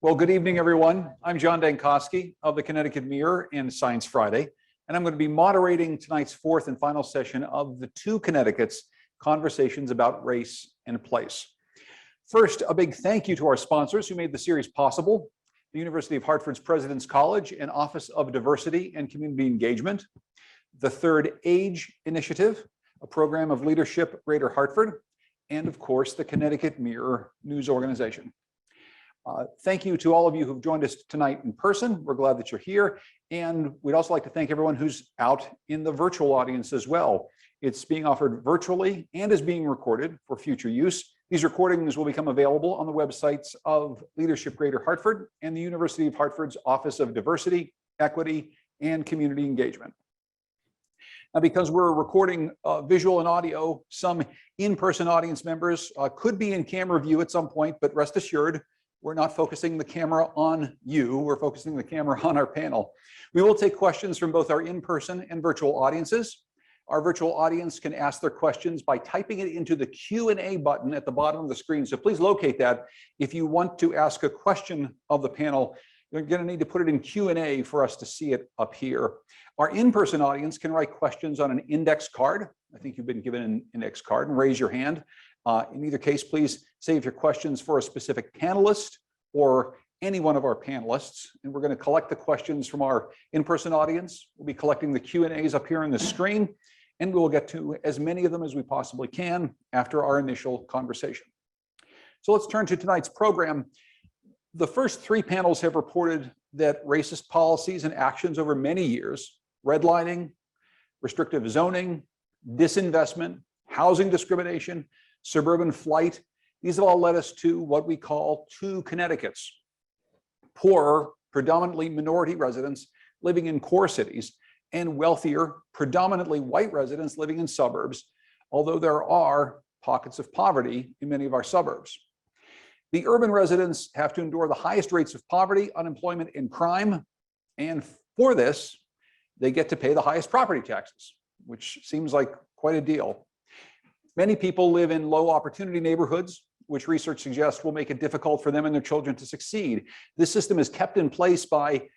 Well, good evening, everyone. I'm John Dankosky of the Connecticut Mirror and Science Friday, and I'm going to be moderating tonight's fourth and final session of the Two Connecticuts Conversations about Race and Place. First, a big thank you to our sponsors who made the series possible: the University of Hartford's President's College and Office of Diversity and Community Engagement, the Third Age Initiative, a program of Leadership Greater Hartford, and of course, the Connecticut Mirror news organization. Thank you to all of you who've joined us tonight in person. We're glad that you're here. And we'd also like to thank everyone who's out in the virtual audience as well. It's being offered virtually and is being recorded for future use. These recordings will become available on the websites of Leadership Greater Hartford and the University of Hartford's Office of Diversity, Equity, and Community Engagement. Now, because we're recording visual and audio, some in-person audience members could be in camera view at some point, but rest assured, we're not focusing the camera on you. We're focusing the camera on our panel. We will take questions from both our in-person and virtual audiences. Our virtual audience can ask their questions by typing it into the Q&A button at the bottom of the screen. So please locate that. If you want to ask a question of the panel, you're going to need to put it in Q&A for us to see it up here. Our in-person audience can write questions on an index card. I think you've been given an index card, and raise your hand. In either case, please save your questions for a specific panelist or any one of our panelists. And we're going to collect the questions from our in-person audience. We'll be collecting the Q&As up here on the screen, and we will get to as many of them as we possibly can after our initial conversation. So let's turn to tonight's program. The first three panels have reported that racist policies and actions over many years, redlining, restrictive zoning, disinvestment, housing discrimination, suburban flight, these have all led us to what we call two Connecticuts: poorer, predominantly minority residents living in core cities, and wealthier, predominantly white residents living in suburbs, although there are pockets of poverty in many of our suburbs. The urban residents have to endure the highest rates of poverty, unemployment, and crime, and for this, they get to pay the highest property taxes, which seems like quite a deal. Many people live in low opportunity neighborhoods, which research suggests will make it difficult for them and their children to succeed. This system is kept in place by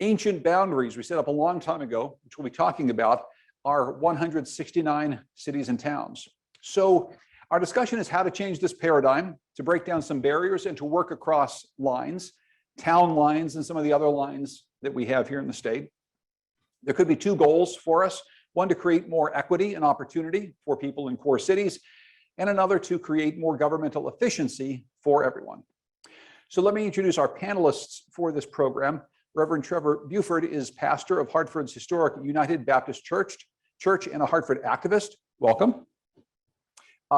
ancient boundaries we set up a long time ago, which we'll be talking about, our 169 cities and towns. So our discussion is how to change this paradigm, to break down some barriers and to work across lines, town lines, and some of the other lines that we have here in the state. There could be two goals for us: one, to create more equity and opportunity for people in core cities, and another to create more governmental efficiency for everyone. So let me introduce our panelists for this program. Reverend Trevor Beauford is pastor of Hartford's historic United Baptist Church and a Hartford activist. Welcome.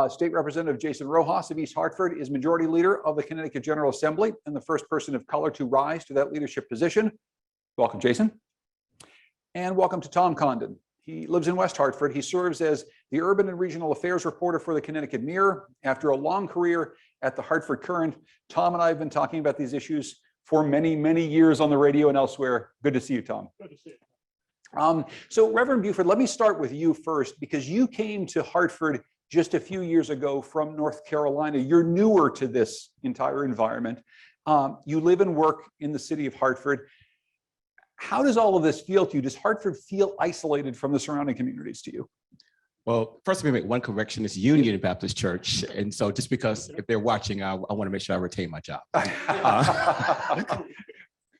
State Representative Jason Rojas of East Hartford is majority leader of the Connecticut General Assembly and the first person of color to rise to that leadership position. Welcome, Jason. And welcome to Tom Condon. He lives in West Hartford. He serves as the Urban and Regional Affairs reporter for the Connecticut Mirror. After a long career at the Hartford Courant, Tom and I have been talking about these issues for many, many years on the radio and elsewhere. Good to see you, Tom. Good to see you. So Reverend Beauford, let me start with you first, because you came to Hartford just a few years ago from North Carolina. You're newer to this entire environment. You live and work in the city of Hartford. How does all of this feel to you? Does Hartford feel isolated from the surrounding communities to you? Well, first, let me make one correction. It's Union Baptist Church. And so just because if they're watching, I want to make sure I retain my job.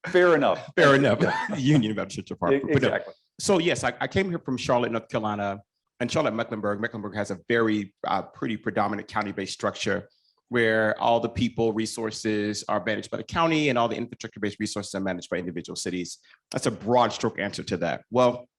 Fair enough. Fair enough. Union Baptist Church of Hartford. Exactly. So yes, I came here from Charlotte, North Carolina, and Charlotte, Mecklenburg. Mecklenburg has a very pretty predominant county-based structure where all the people resources are managed by the county and all the infrastructure-based resources are managed by individual cities. That's a broad stroke answer to that. Well,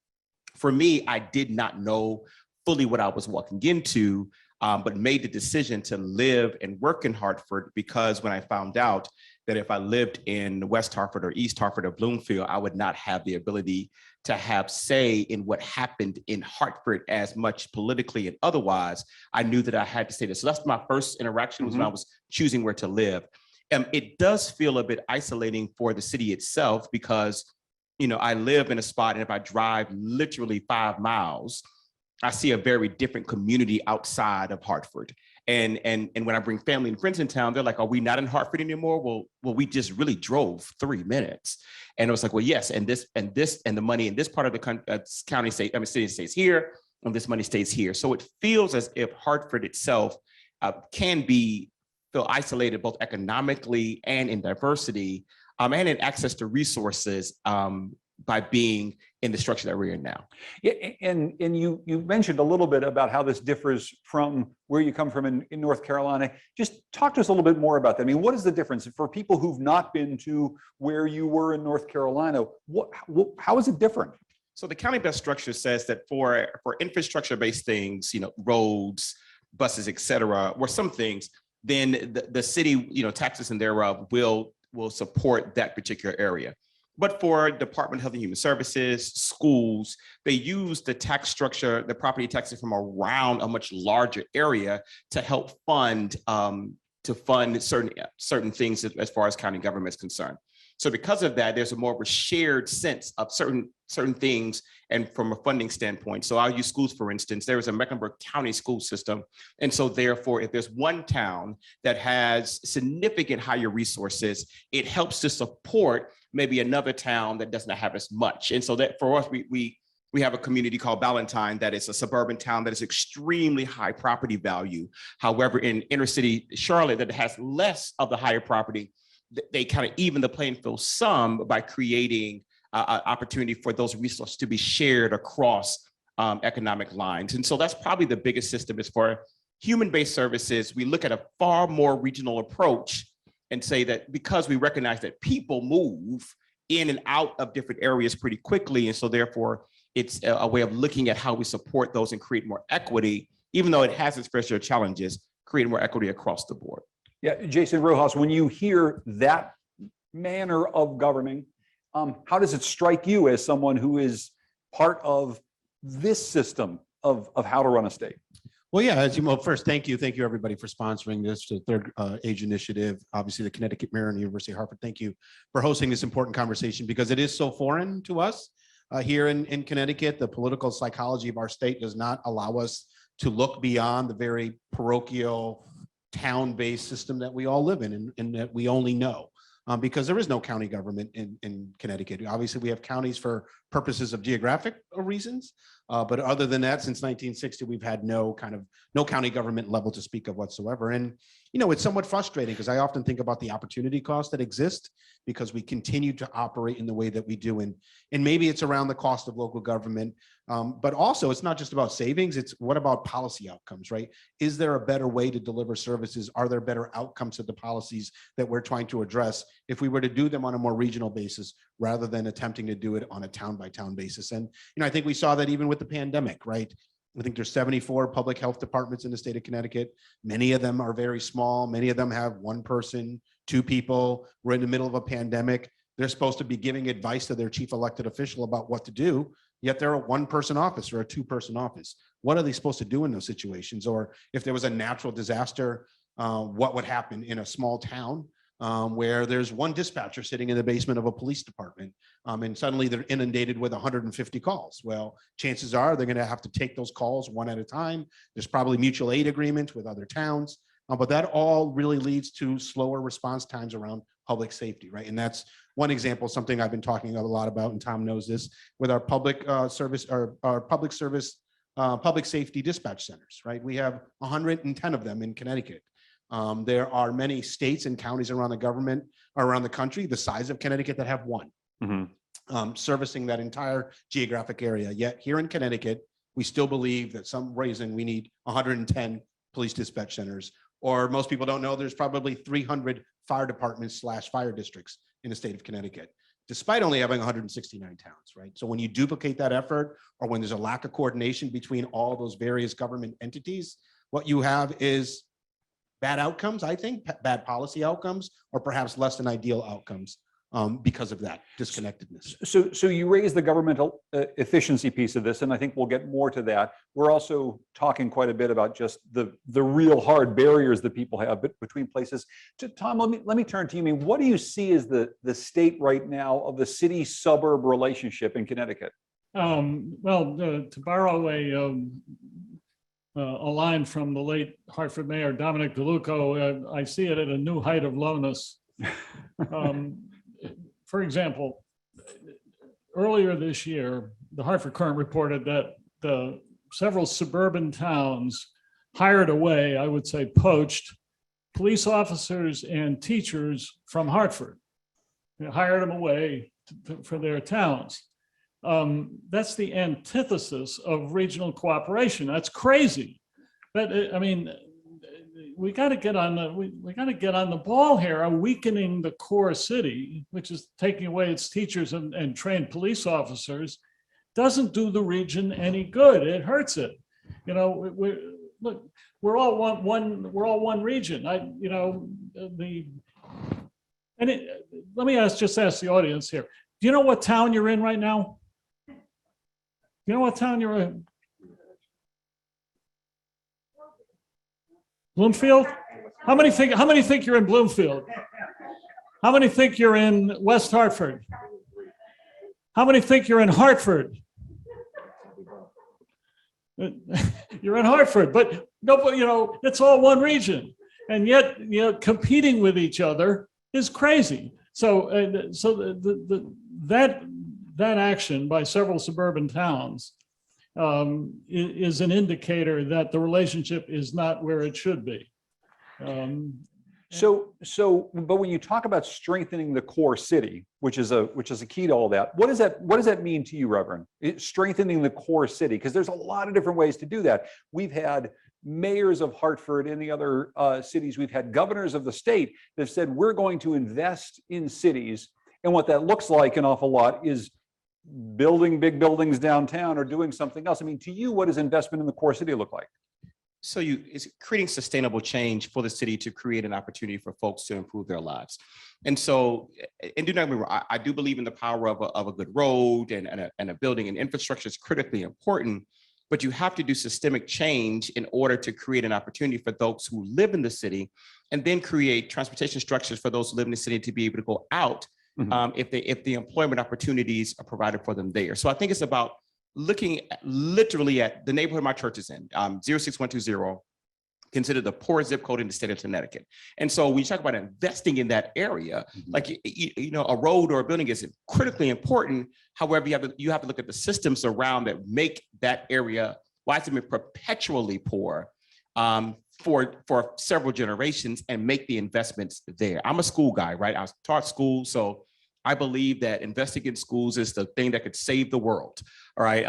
for me, I did not know fully what I was walking into, but made the decision to live and work in Hartford because when I found out that if I lived in West Hartford or East Hartford or Bloomfield, I would not have the ability to have say in what happened in Hartford as much politically and otherwise. I knew that I had to say this. So that's my first interaction was when I was choosing where to live. It does feel a bit isolating for the city itself because, you know, I live in a spot and if I drive literally 5 miles, I see a very different community outside of Hartford. And when I bring family and friends in town, they're like, are we not in Hartford anymore? Well, we just really drove 3 minutes. And it was like, well, yes, and the money in this part of the county city stays here, and this money stays here. So it feels as if Hartford itself can feel isolated both economically and in diversity, and in access to resources by being in the structure that we're in now. Yeah, and you mentioned a little bit about how this differs from where you come from in North Carolina. Just talk to us a little bit more about that. I mean, what is the difference for people who've not been to where you were in North Carolina? How is it different? So the county-based structure says that for infrastructure-based things, roads, buses, et cetera, or some things, then the city, taxes and thereof will support that particular area. But for Department of Health and Human Services, schools, they use the tax structure, the property taxes from around a much larger area to help fund certain things as far as county government is concerned. So because of that, there's more of a shared sense of certain things, and from a funding standpoint. So I'll use schools, for instance. There is a Mecklenburg County school system. And so therefore, if there's one town that has significant higher resources, it helps to support maybe another town that does not have as much. And so that for us, we have a community called Ballantyne that is a suburban town that is extremely high property value. However, in inner city Charlotte that has less of the higher property, they kind of even the playing field some by creating opportunity for those resources to be shared across economic lines. And so that's probably the biggest system is for human-based services. We look at a far more regional approach and say that because we recognize that people move in and out of different areas pretty quickly. And so therefore it's a way of looking at how we support those and create more equity, even though it has its fair share of challenges, create more equity across the board. Yeah, Jason Rojas, when you hear that manner of governing, how does it strike you as someone who is part of this system of how to run a state? Well, yeah, first, thank you everybody for sponsoring this, the Third Age Initiative, obviously the Connecticut Mirror and the University of Hartford. Thank you for hosting this important conversation because it is so foreign to us here in Connecticut. The political psychology of our state does not allow us to look beyond the very parochial, town-based system that we all live in and that we only know. Because there is no county government in Connecticut. Obviously, we have counties for purposes of geographic reasons, but other than that, since 1960, we've had no county government level to speak of whatsoever. And it's somewhat frustrating because I often think about the opportunity cost that exists because we continue to operate in the way that we do, and maybe it's around the cost of local government, but also it's not just about savings. It's what about policy outcomes, right? Is there a better way to deliver services? Are there better outcomes of the policies that we're trying to address if we were to do them on a more regional basis rather than attempting to do it on a town by town basis? And I think we saw that even with the pandemic, right? I think there's 74 public health departments in the state of Connecticut. Many of them are very small. Many of them have one person, two people. We're in the middle of a pandemic. They're supposed to be giving advice to their chief elected official about what to do, yet they're a one-person office or a two-person office. What are they supposed to do in those situations? Or if there was a natural disaster, what would happen in a small town where there's one dispatcher sitting in the basement of a police department and suddenly they're inundated with 150 calls? Well, chances are they're going to have to take those calls one at a time. There's probably mutual aid agreements with other towns, but that all really leads to slower response times around public safety, right? And that's one example, something I've been talking a lot about, and Tom knows this, with our public service, our public safety dispatch centers, right? We have 110 of them in Connecticut. There are many states and counties around the country, the size of Connecticut, that have one, servicing that entire geographic area. Yet here in Connecticut, we still believe that some reason we need 110 police dispatch centers, or most people don't know there's probably 300 fire departments / fire districts in the state of Connecticut, despite only having 169 towns, right? So when you duplicate that effort, or when there's a lack of coordination between all those various government entities, what you have is bad outcomes, I think, bad policy outcomes, or perhaps less than ideal outcomes because of that disconnectedness. So you raise the governmental efficiency piece of this, and I think we'll get more to that. We're also talking quite a bit about just the real hard barriers that people have between places. Tom, let me turn to you. I mean, what do you see as the state right now of the city-suburb relationship in Connecticut? To borrow a line from the late Hartford Mayor Dominic DeLuco, I see it at a new height of lowness. For example, earlier this year, the Hartford Courant reported that several suburban towns hired away, I would say poached, police officers and teachers from Hartford. They hired them away for their towns. That's the antithesis of regional cooperation. That's crazy. But I mean, we got to get on the ball here. Weakening the core city, which is taking away its teachers and trained police officers, doesn't do the region any good. It hurts it. You know, we're all one region. Let me just ask the audience here. Do you know what town you're in right now? You know what town you're in? Bloomfield? How many think you're in Bloomfield? How many think you're in West Hartford? How many think you're in Hartford? You're in Hartford, but nobody, it's all one region, and yet competing with each other is crazy. So that action by several suburban towns is an indicator that the relationship is not where it should be. But when you talk about strengthening the core city, which is a key to all that, what does that mean to you, Reverend? Strengthening the core city, because there's a lot of different ways to do that. We've had mayors of Hartford and the other cities. We've had governors of the state that have said we're going to invest in cities, and what that looks like an awful lot is building big buildings downtown or doing something else. I mean, to you, what does investment in the core city look like? So it's creating sustainable change for the city to create an opportunity for folks to improve their lives. And so, and do not get me wrong, I do believe in the power of a good road and a building, and infrastructure is critically important, but you have to do systemic change in order to create an opportunity for those who live in the city, and then create transportation structures for those who live in the city to be able to go out if the employment opportunities are provided for them there. So I think it's about looking literally at the neighborhood my church is in, 06120, considered the poorest zip code in the state of Connecticut. And so when you talk about investing in that area, like, a road or a building is critically important. However, you have to look at the systems around that make that area, why it's been perpetually poor for several generations, and make the investments there. I'm a school guy, right? I was taught school, so I believe that investing in schools is the thing that could save the world. All right.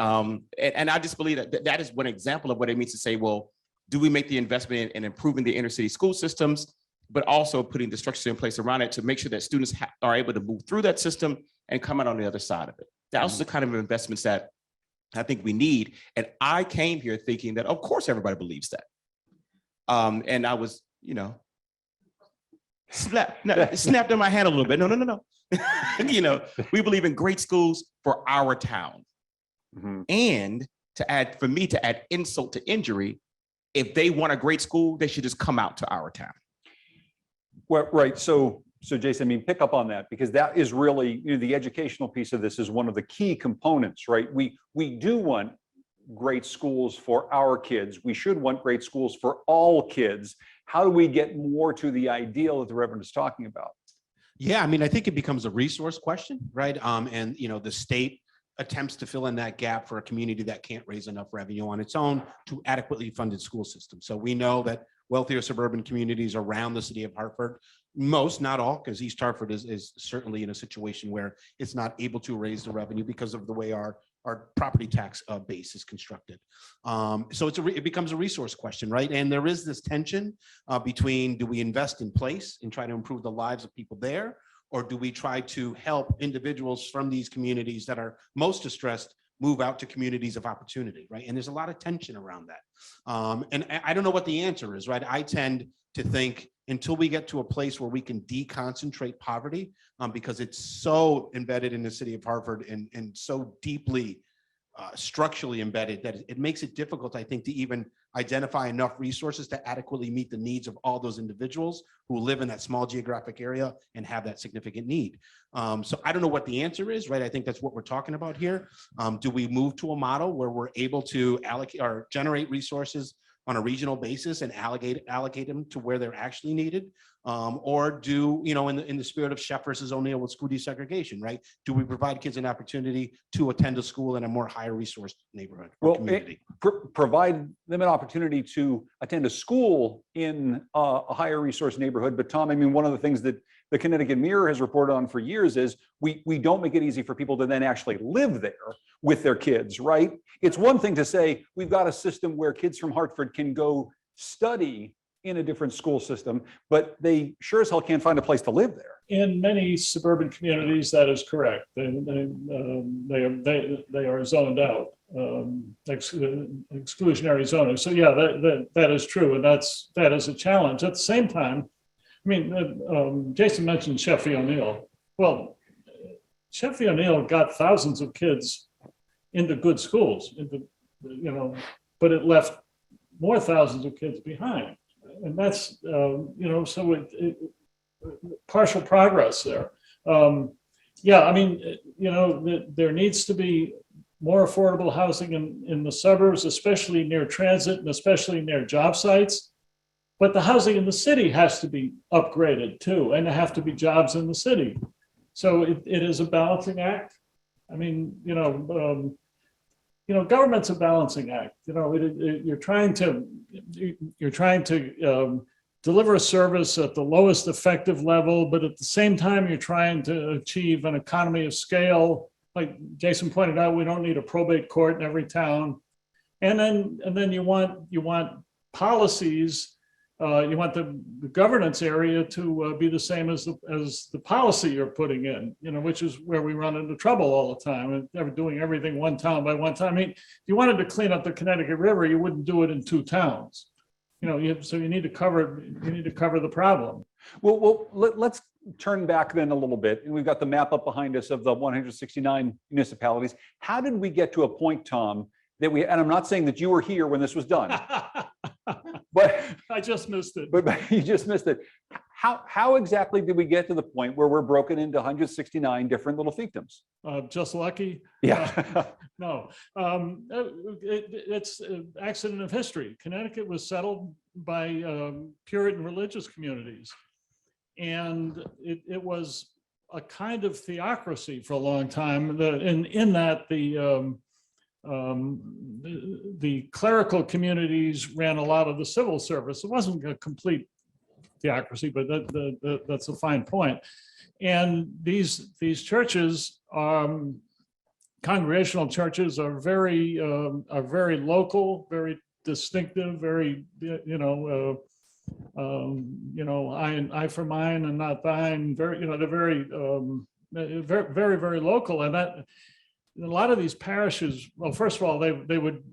And I just believe that is one example of what it means to say, well, do we make the investment in improving the inner city school systems, but also putting the structure in place around it to make sure that students are able to move through that system and come out on the other side of it. That's the kind of investments that I think we need. And I came here thinking that, of course, everybody believes that. And I was, snapped in my hand a little bit. No. We believe in great schools for our town. And to add insult to injury, if they want a great school, they should just come out to our town. Well, right. So Jason, I mean, pick up on that, because that is really, the educational piece of this is one of the key components, right? We do want great schools for our kids. We should want great schools for all kids. How do we get more to the ideal that the Reverend is talking about? Yeah, I mean, I think it becomes a resource question, right? And the state attempts to fill in that gap for a community that can't raise enough revenue on its own to adequately funded school system. So we know that wealthier suburban communities around the city of Hartford, most, not all, because East Hartford is certainly in a situation where it's not able to raise the revenue because of the way our property tax base is constructed. So it becomes a resource question, right? And there is this tension between, do we invest in place and try to improve the lives of people there, or do we try to help individuals from these communities that are most distressed move out to communities of opportunity, right? And there's a lot of tension around that. And I don't know what the answer is, right? I tend to think until we get to a place where we can deconcentrate poverty, because it's so embedded in the city of Hartford and so deeply structurally embedded that it makes it difficult, I think, to even identify enough resources to adequately meet the needs of all those individuals who live in that small geographic area and have that significant need. So I don't know what the answer is, right? I think that's what we're talking about here. Do we move to a model where we're able to allocate or generate resources on a regional basis and allocate them to where they're actually needed? Or do, in the spirit of Sheff versus O'Neill with school desegregation, right? Do we provide kids an opportunity to attend a school in a more higher resource neighborhood or community? Provide them an opportunity to attend a school in a higher resource neighborhood. But Tom, I mean, one of the things that the Connecticut Mirror has reported on for years is we don't make it easy for people to then actually live there with their kids, right? It's one thing to say, we've got a system where kids from Hartford can go study in a different school system, but they sure as hell can't find a place to live there. In many suburban communities, that is correct. They are zoned out, exclusionary zoning. So yeah, that is true, and that is a challenge. At the same time, I mean, Jason mentioned Sheff O'Neill. Well, Sheff O'Neill got thousands of kids into good schools, but it left more thousands of kids behind. And that's, so partial progress there. Yeah, I mean, there needs to be more affordable housing in the suburbs, especially near transit and especially near job sites. But the housing in the city has to be upgraded too, and there have to be jobs in the city. So it is a balancing act. I mean, government's a balancing act. You're trying to deliver a service at the lowest effective level, but at the same time, you're trying to achieve an economy of scale. Like Jason pointed out, we don't need a probate court in every town. And then you want policies. You want the governance area to be the same as the policy you're putting in, which is where we run into trouble all the time. And doing everything one town by one town. I mean, if you wanted to clean up the Connecticut River, you wouldn't do it in two towns. So you need to cover the problem. Well, let's turn back then a little bit, and we've got the map up behind us of the 169 municipalities. How did we get to a point, Tom, that and I'm not saying that you were here when this was done, but I just missed it. But you just missed it. How exactly did we get to the point where we're broken into 169 different little fiefdoms? Just lucky. Yeah. No, it's an accident of history. Connecticut was settled by Puritan religious communities, and it was a kind of theocracy for a long time. In that the clerical communities ran a lot of the civil service. It wasn't a complete theocracy, but that's a fine point. And these churches, congregational churches, are very local, very distinctive, very I for mine and not thine. Very they're very local, and that. A lot of these parishes, well, first of all, they would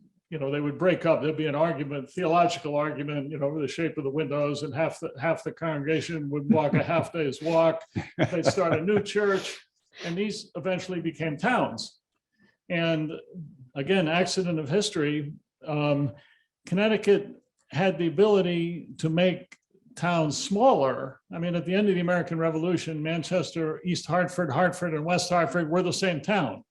break up. There'd be an argument, theological argument, over the shape of the windows, and half the congregation would walk a half day's walk. They'd start a new church, and these eventually became towns. And again, accident of history. Connecticut had the ability to make towns smaller. I mean, at the end of the American Revolution, Manchester, East Hartford, Hartford, and West Hartford were the same town.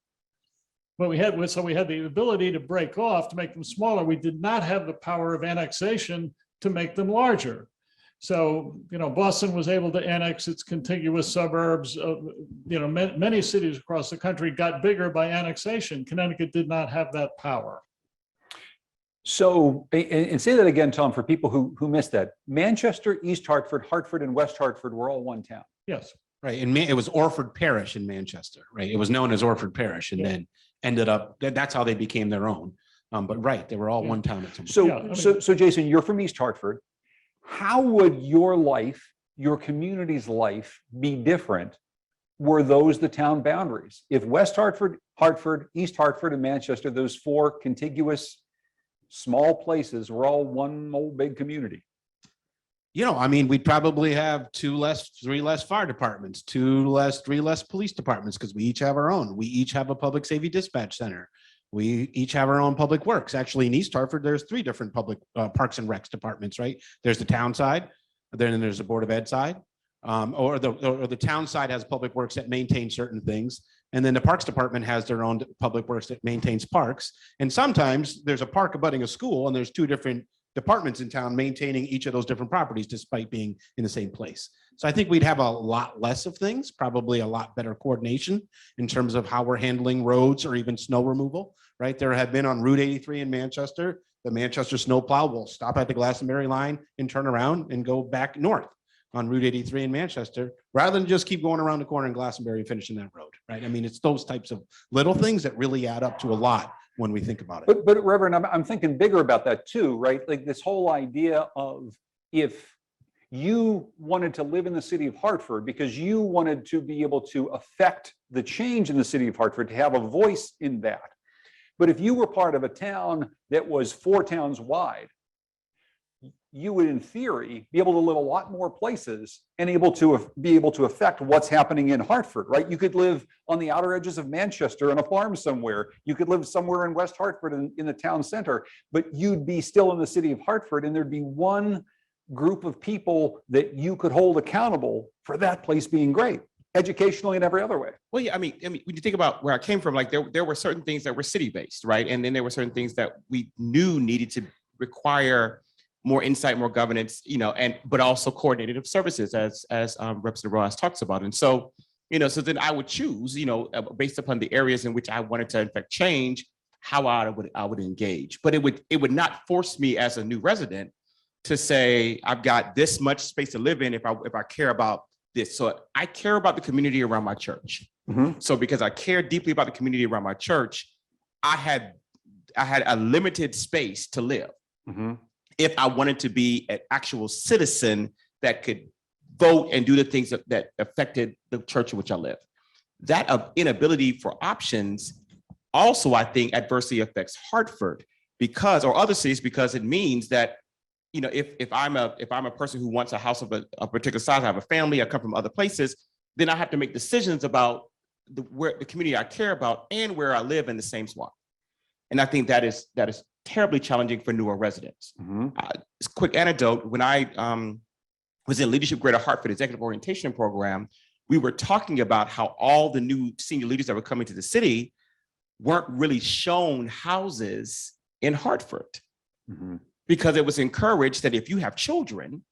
But we had the ability to break off, to make them smaller. We did not have the power of annexation to make them larger. So, Boston was able to annex its contiguous suburbs. Many cities across the country got bigger by annexation. Connecticut did not have that power. So, and say that again, Tom, for people who missed that. Manchester, East Hartford, Hartford, and West Hartford were all one town. Yes. Right, and it was Orford Parish in Manchester, right? It was known as Orford Parish, and then ended up, that's how they became their own. But right, they were all one town at some point. So Jason, you're from East Hartford. How would your life, your community's life, be different were those the town boundaries? If West Hartford, Hartford, East Hartford, and Manchester, those four contiguous small places, were all one old big community. I mean, we'd probably have 3 less fire departments, 3 less police departments, because we each have our own. We each have a public safety dispatch center. We each have our own public works. Actually, in East Hartford, there's 3 different public parks and recs departments, right? There's the town side, then there's the Board of Ed side, or the town side has public works that maintain certain things. And then the Parks Department has their own public works that maintains parks. And sometimes there's a park abutting a school and there's 2 different departments in town maintaining each of those different properties despite being in the same place. So I think we'd have a lot less of things, probably a lot better coordination in terms of how we're handling roads or even snow removal, right? There had been on Route 83 in Manchester, the Manchester snowplow will stop at the Glastonbury line and turn around and go back north on Route 83 in Manchester, rather than just keep going around the corner in Glastonbury and finishing that road, right? I mean, it's those types of little things that really add up to a lot when we think about it. But Reverend, I'm thinking bigger about that too, right? Like this whole idea of if you wanted to live in the city of Hartford because you wanted to be able to affect the change in the city of Hartford, to have a voice in that. But if you were part of a town that was 4 towns wide, you would, in theory, be able to live a lot more places and be able to affect what's happening in Hartford, right? You could live on the outer edges of Manchester on a farm somewhere. You could live somewhere in West Hartford in the town center, but you'd be still in the city of Hartford, and there'd be one group of people that you could hold accountable for that place being great, educationally and every other way. Well, yeah, I mean, when you think about where I came from, like there were certain things that were city-based, right? And then there were certain things that we knew needed to require more insight, more governance, but also coordinated services, as Representative Rojas talks about. And so, so then I would choose, based upon the areas in which I wanted to in fact change, how I would engage. But it would not force me as a new resident to say, I've got this much space to live in if I care about this. So I care about the community around my church. Mm-hmm. So because I care deeply about the community around my church, I had a limited space to live. Mm-hmm. If I wanted to be an actual citizen that could vote and do the things that affected the church in which I live. That inability for options also, I think, adversely affects Hartford or other cities, because it means that, if I'm a person who wants a house of a particular size, I have a family, I come from other places, then I have to make decisions about the community I care about and where I live in the same spot. And I think that is terribly challenging for newer residents. Mm-hmm. Quick anecdote, when I was in Leadership Greater Hartford Executive Orientation Program, we were talking about how all the new senior leaders that were coming to the city weren't really shown houses in Hartford. Mm-hmm. Because it was encouraged that if you have children,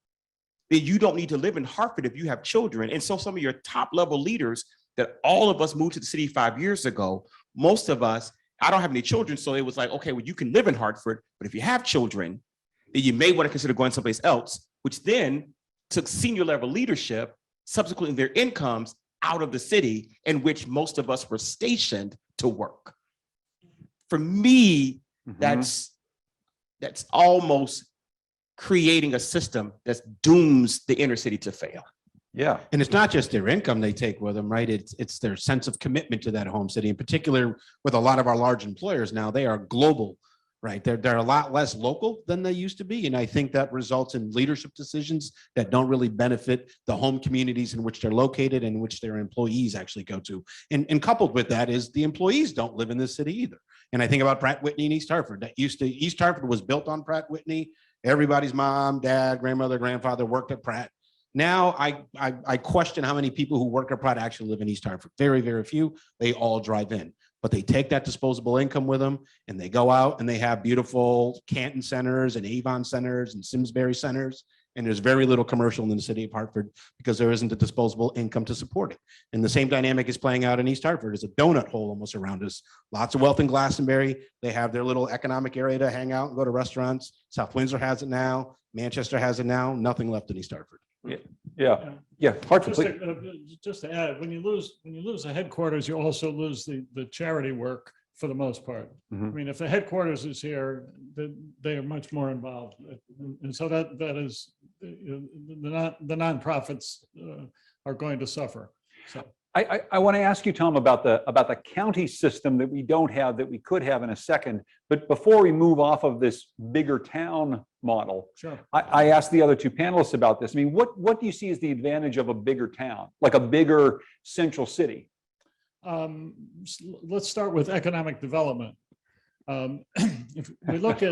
then you don't need to live in Hartford if you have children. And so some of your top level leaders that all of us moved to the city 5 years ago, most of us, I don't have any children. So it was like, okay, well, you can live in Hartford, but if you have children, then you may want to consider going someplace else, which then took senior level leadership, subsequently their incomes, out of the city in which most of us were stationed to work. For me, Mm-hmm. that's almost creating a system that dooms the inner city to fail. Yeah. And it's not just their income they take with them, right? It's their sense of commitment to that home city. In particular, with a lot of our large employers now, they are global, right? They're a lot less local than they used to be. And I think that results in leadership decisions that don't really benefit the home communities in which they're located and in which their employees actually go to. And coupled with that is the employees don't live in this city either. And I think about Pratt Whitney and East Hartford. East Hartford was built on Pratt Whitney. Everybody's mom, dad, grandmother, grandfather worked at Pratt. Now I question how many people who work at Pratt actually live in East Hartford. Very, very few. They all drive in, but they take that disposable income with them and they go out and they have beautiful Canton centers and Avon centers and Simsbury centers. And there's very little commercial in the city of Hartford because there isn't a disposable income to support it. And the same dynamic is playing out in East Hartford. There's a donut hole almost around us. Lots of wealth in Glastonbury. They have their little economic area to hang out and go to restaurants. South Windsor has it now. Manchester has it now. Nothing left in East Hartford. Yeah. Hartford. Just to add, when you lose the headquarters, you also lose the charity work for the most part. Mm-hmm. I mean, if the headquarters is here, they are much more involved, and so that is the nonprofits are going to suffer. So I want to ask you, Tom, about the county system that we don't have that we could have in a second. But before we move off of this bigger town model, sure. I asked the other two panelists about this. I mean, what do you see as the advantage of a bigger town, like a bigger central city? Let's start with economic development. If we look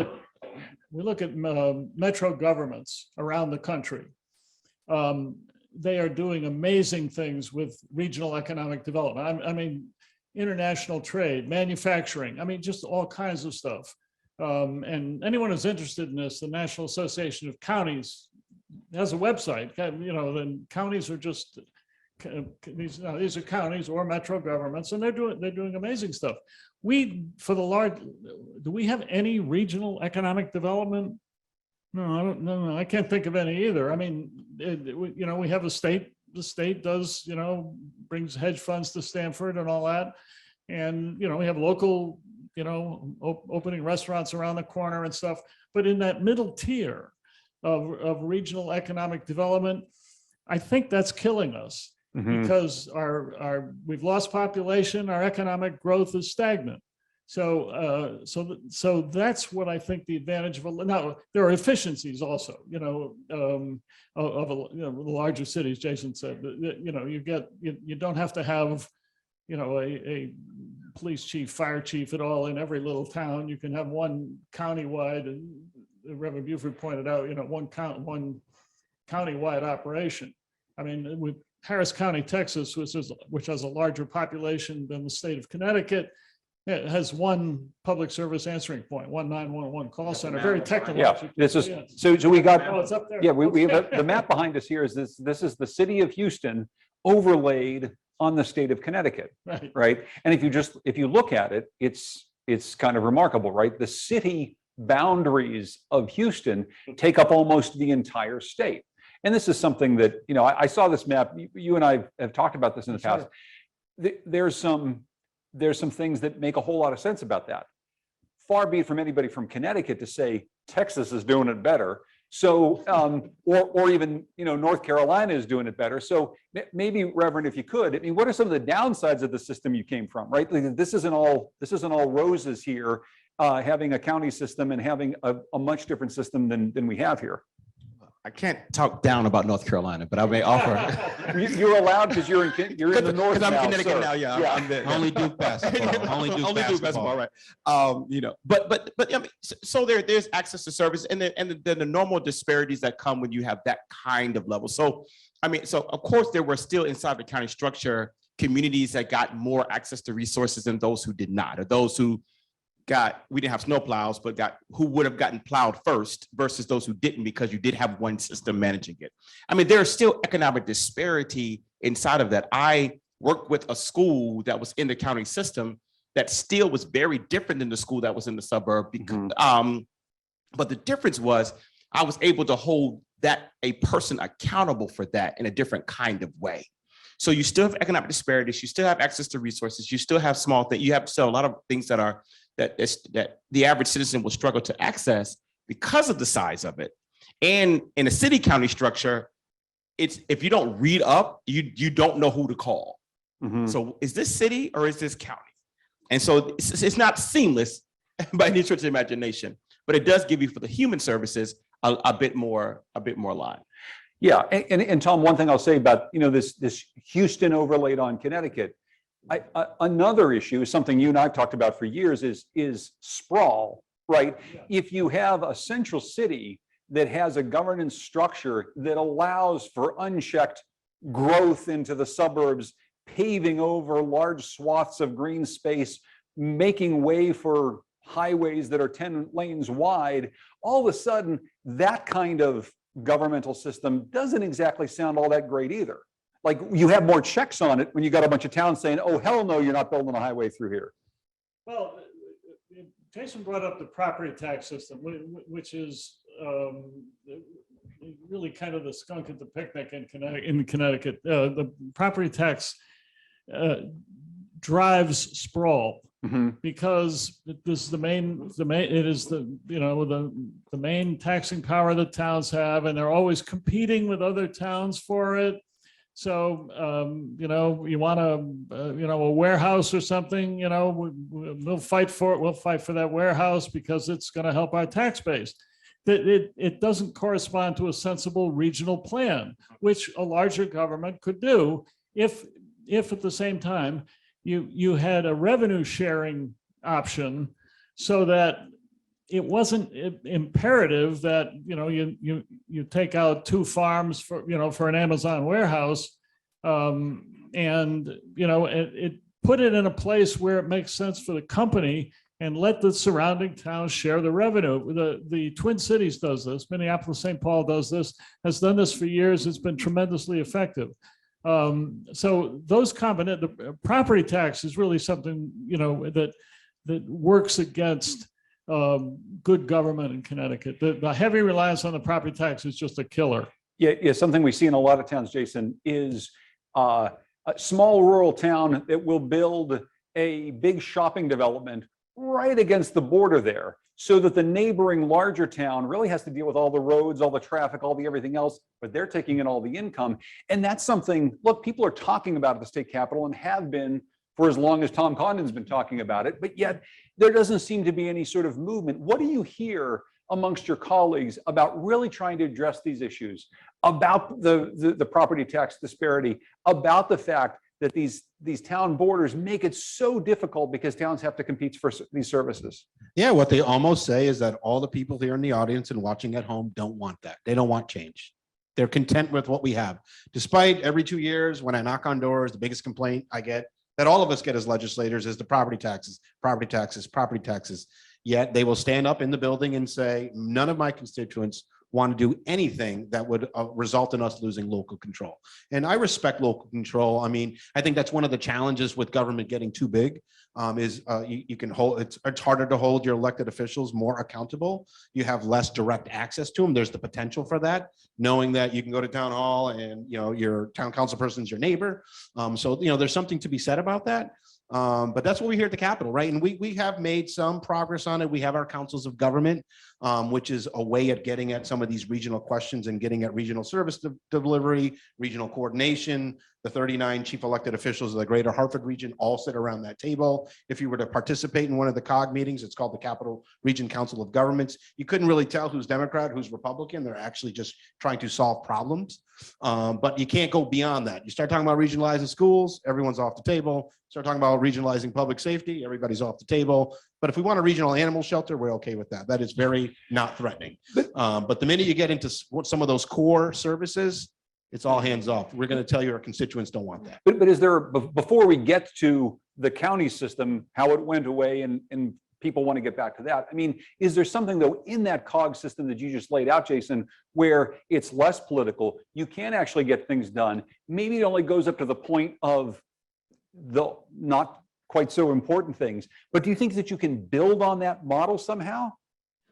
at metro governments around the country, they are doing amazing things with regional economic development. I mean, international trade, manufacturing, I mean, just all kinds of stuff. And anyone who's interested in this, the National Association of Counties has a website. Then counties are just these are counties or metro governments, and they're doing amazing stuff. Do we have any regional economic development? No, I can't think of any either. I mean, we have a state. The state does, brings hedge funds to Stanford and all that, and we have local, opening restaurants around the corner and stuff. But in that middle tier of regional economic development, I think that's killing us. Because we've lost population, our economic growth is stagnant. So that's what I think the advantage of now. There are efficiencies also, of the larger cities. Jason said, you don't have to have, a police chief, fire chief at all in every little town. You can have one countywide, and Reverend Beauford pointed out, one countywide operation. I mean, with Harris County, Texas, which has a larger population than the state of Connecticut, it has one public service answering point, one 911 call center, very technological. Yeah, this is so we got. Oh, it's up there. Yeah, we have the map behind us here. Is this is the city of Houston overlaid on the state of Connecticut, right? And if you look at it, it's kind of remarkable, right? The city boundaries of Houston take up almost the entire state. And this is something that, I saw this map, you and I have talked about this in the past. There's some things that make a whole lot of sense about that. Far be it from anybody from Connecticut to say Texas is doing it better. So, or even, North Carolina is doing it better. So maybe, Reverend, if you could, I mean, what are some of the downsides of the system you came from, right? Like, this isn't all roses here, having a county system and having a much different system than we have here. I can't talk down about North Carolina, but I may offer. You're allowed because you're in the north. Because I'm now, Connecticut sir. now. Yeah, Yeah. I'm the, Only Duke basketball. Only Duke basketball. Right? But I mean, so there's access to service, and then the normal disparities that come when you have that kind of level. So I mean, so of course there were still inside the county structure communities that got more access to resources than those who did not, or those who we didn't have snow plows, but who would have gotten plowed first versus those who didn't, because you did have one system managing it. I mean, there's still economic disparity inside of that. I worked with a school that was in the county system that still was very different than the school that was in the suburb. But the difference was I was able to hold a person accountable for that in a different kind of way. So you still have economic disparities, you still have access to resources, you still have small things, you have still a lot of things that the average citizen will struggle to access because of the size of it. And in a city county structure, if you don't read up, you don't know who to call. So is this city or is this county? And so it's not seamless by any stretch of imagination, but it does give you, for the human services, a bit more line. Yeah, and Tom, one thing I'll say about this Houston overlaid on Connecticut, another issue is something you and I've talked about for years is sprawl, right? Yeah. If you have a central city that has a governance structure that allows for unchecked growth into the suburbs, paving over large swaths of green space, making way for highways that are 10 lanes wide, all of a sudden that kind of governmental system doesn't exactly sound all that great either. Like, you have more checks on it when you got a bunch of towns saying, oh, hell no, you're not building a highway through here. Well, Jason brought up the property tax system, which is really kind of the skunk at the picnic in Connecticut. The property tax drives sprawl because this is the main taxing power that towns have, and they're always competing with other towns for it. So, you want a warehouse or something, we'll fight for it. We'll fight for that warehouse because it's going to help our tax base. It doesn't correspond to a sensible regional plan, which a larger government could do if at the same time you had a revenue sharing option so that it wasn't imperative that, you take out 2 farms for an Amazon warehouse. And, it put it in a place where it makes sense for the company and let the surrounding towns share the revenue. The Twin Cities does this. Minneapolis, St. Paul does this, has done this for years. It's been tremendously effective. So those the property tax is really something, that works against good government in Connecticut. The heavy reliance on the property tax is just a killer. Yeah, something we see in a lot of towns, Jason, is a small rural town that will build a big shopping development right against the border there, so that the neighboring larger town really has to deal with all the roads, all the traffic, all the everything else, but they're taking in all the income. And that's something, look, people are talking about at the state capitol and have been for as long as Tom Condon's been talking about it, but yet there doesn't seem to be any sort of movement. What do you hear amongst your colleagues about really trying to address these issues, about the property tax disparity, about the fact that these town borders make it so difficult because towns have to compete for these services? Yeah, what they almost say is that all the people here in the audience and watching at home don't want that. They don't want change. They're content with what we have. Despite every 2 years, when I knock on doors, the biggest complaint I get, that all of us get as legislators, is the property taxes, property taxes, property taxes. Yet they will stand up in the building and say, none of my constituents want to do anything that would result in us losing local control. And I respect local control. I mean, I think that's one of the challenges with government getting too big, you can hold, it's harder to hold your elected officials more accountable. You have less direct access to them. There's the potential for that, knowing that you can go to town hall and, your town council person is your neighbor. So, there's something to be said about that. But that's what we hear at the Capitol, right? And we have made some progress on it. We have our councils of government, which is a way at getting at some of these regional questions and getting at regional service delivery, regional coordination. The 39 chief elected officials of the Greater Hartford region all sit around that table. If you were to participate in one of the COG meetings, it's called the Capital Region Council of Governments. You couldn't really tell who's Democrat, who's Republican. They're actually just trying to solve problems. But you can't go beyond that. You start talking about regionalizing schools, everyone's off the table. Start talking about regionalizing public safety, everybody's off the table. But if we want a regional animal shelter, we're okay with that. That is very not threatening. But the minute you get into some of those core services, it's all hands off. We're going to tell you our constituents don't want that. But is there, before we get to the county system, how it went away and people want to get back to that, I mean, is there something though in that COG system that you just laid out, Jason, where it's less political, you can actually get things done? Maybe it only goes up to the point of the not quite so important things, but do you think that you can build on that model somehow?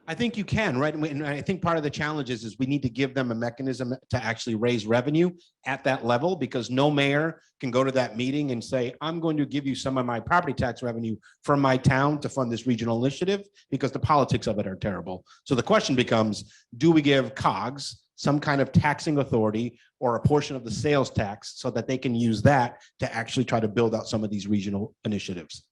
I think you can, right? And I think part of the challenge is we need to give them a mechanism to actually raise revenue at that level, because no mayor can go to that meeting and say, I'm going to give you some of my property tax revenue from my town to fund this regional initiative, because the politics of it are terrible. So the question becomes, do we give COGS some kind of taxing authority or a portion of the sales tax so that they can use that to actually try to build out some of these regional initiatives?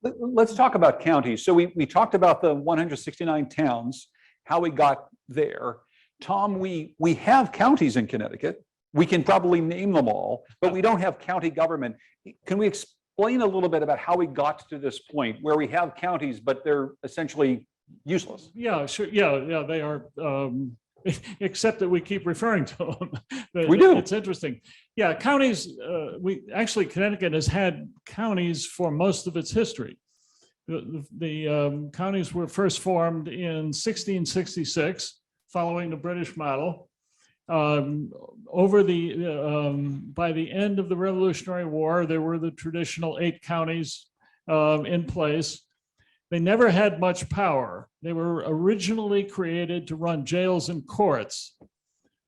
Let's talk about counties. So we talked about the 169 towns, how we got there. Tom, we have counties in Connecticut. We can probably name them all, but we don't have county government. Can we explain a little bit about how we got to this point where we have counties, but they're essentially useless? Yeah, sure. Yeah, they are. Except that we keep referring to them. We do. It's interesting. Yeah, counties, Connecticut has had counties for most of its history. The counties were first formed in 1666, following the British model. By the end of the Revolutionary War, there were the traditional 8 counties in place. They never had much power. They were originally created to run jails and courts.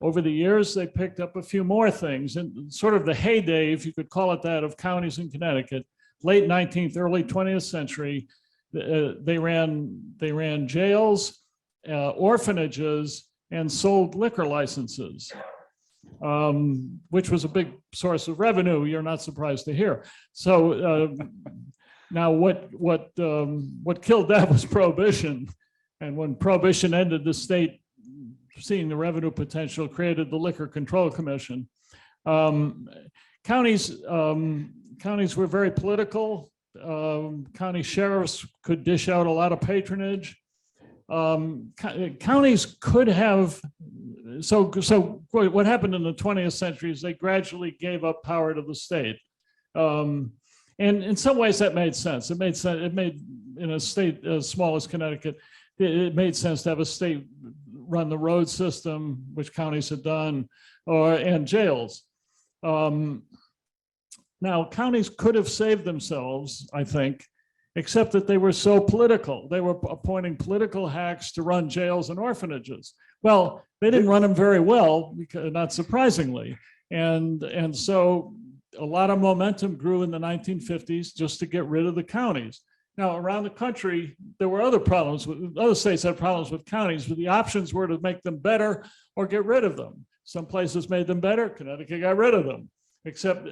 Over the years, they picked up a few more things, and sort of the heyday, if you could call it that, of counties in Connecticut, late 19th, early 20th century. They ran jails, orphanages, and sold liquor licenses, which was a big source of revenue. You're not surprised to hear. So. Now, what killed that was Prohibition. And when Prohibition ended, the state, seeing the revenue potential, created the Liquor Control Commission. Counties were very political. County sheriffs could dish out a lot of patronage. Counties could have, so what happened in the 20th century is they gradually gave up power to the state. And in some ways that made sense. It made in a state as small as Connecticut, it made sense to have a state run the road system, which counties had done, and jails. Now, counties could have saved themselves, I think, except that they were so political. They were appointing political hacks to run jails and orphanages. Well, they didn't run them very well, because, not surprisingly. And so a lot of momentum grew in the 1950s just to get rid of the counties. Now, around the country, there were other problems. Other states had problems with counties, but the options were to make them better or get rid of them. Some places made them better. Connecticut got rid of them, except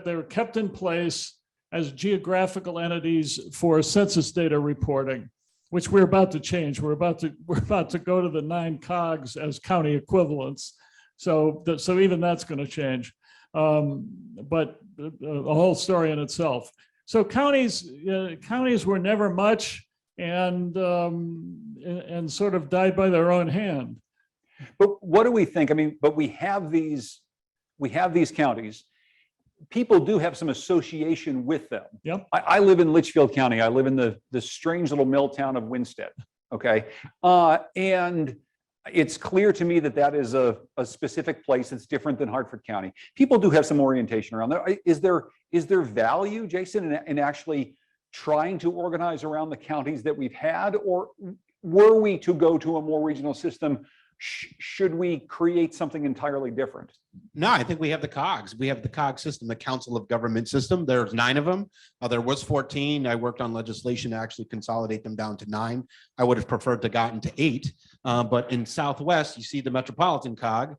they were kept in place as geographical entities for census data reporting, which we're about to change. We're about to go to the 9 cogs as county equivalents. So even that's going to change. But a whole story in itself. So counties were never much, and sort of died by their own hand. But what do we think? I mean, but we have these counties. People do have some association with them. Yep. I live in Litchfield County. I live in the strange little mill town of Winstead. Okay. And it's clear to me that is a specific place that's different than Hartford County. People do have some orientation around there. Is there value, Jason, in actually trying to organize around the counties that we've had, or were we to go to a more regional system, should we create something entirely different? No, I think we have the COGS. We have the COGS system, the Council of Government system. There's 9 of them. There was 14. I worked on legislation to actually consolidate them down to 9. I would have preferred to gotten to 8. But in Southwest, you see the Metropolitan COG.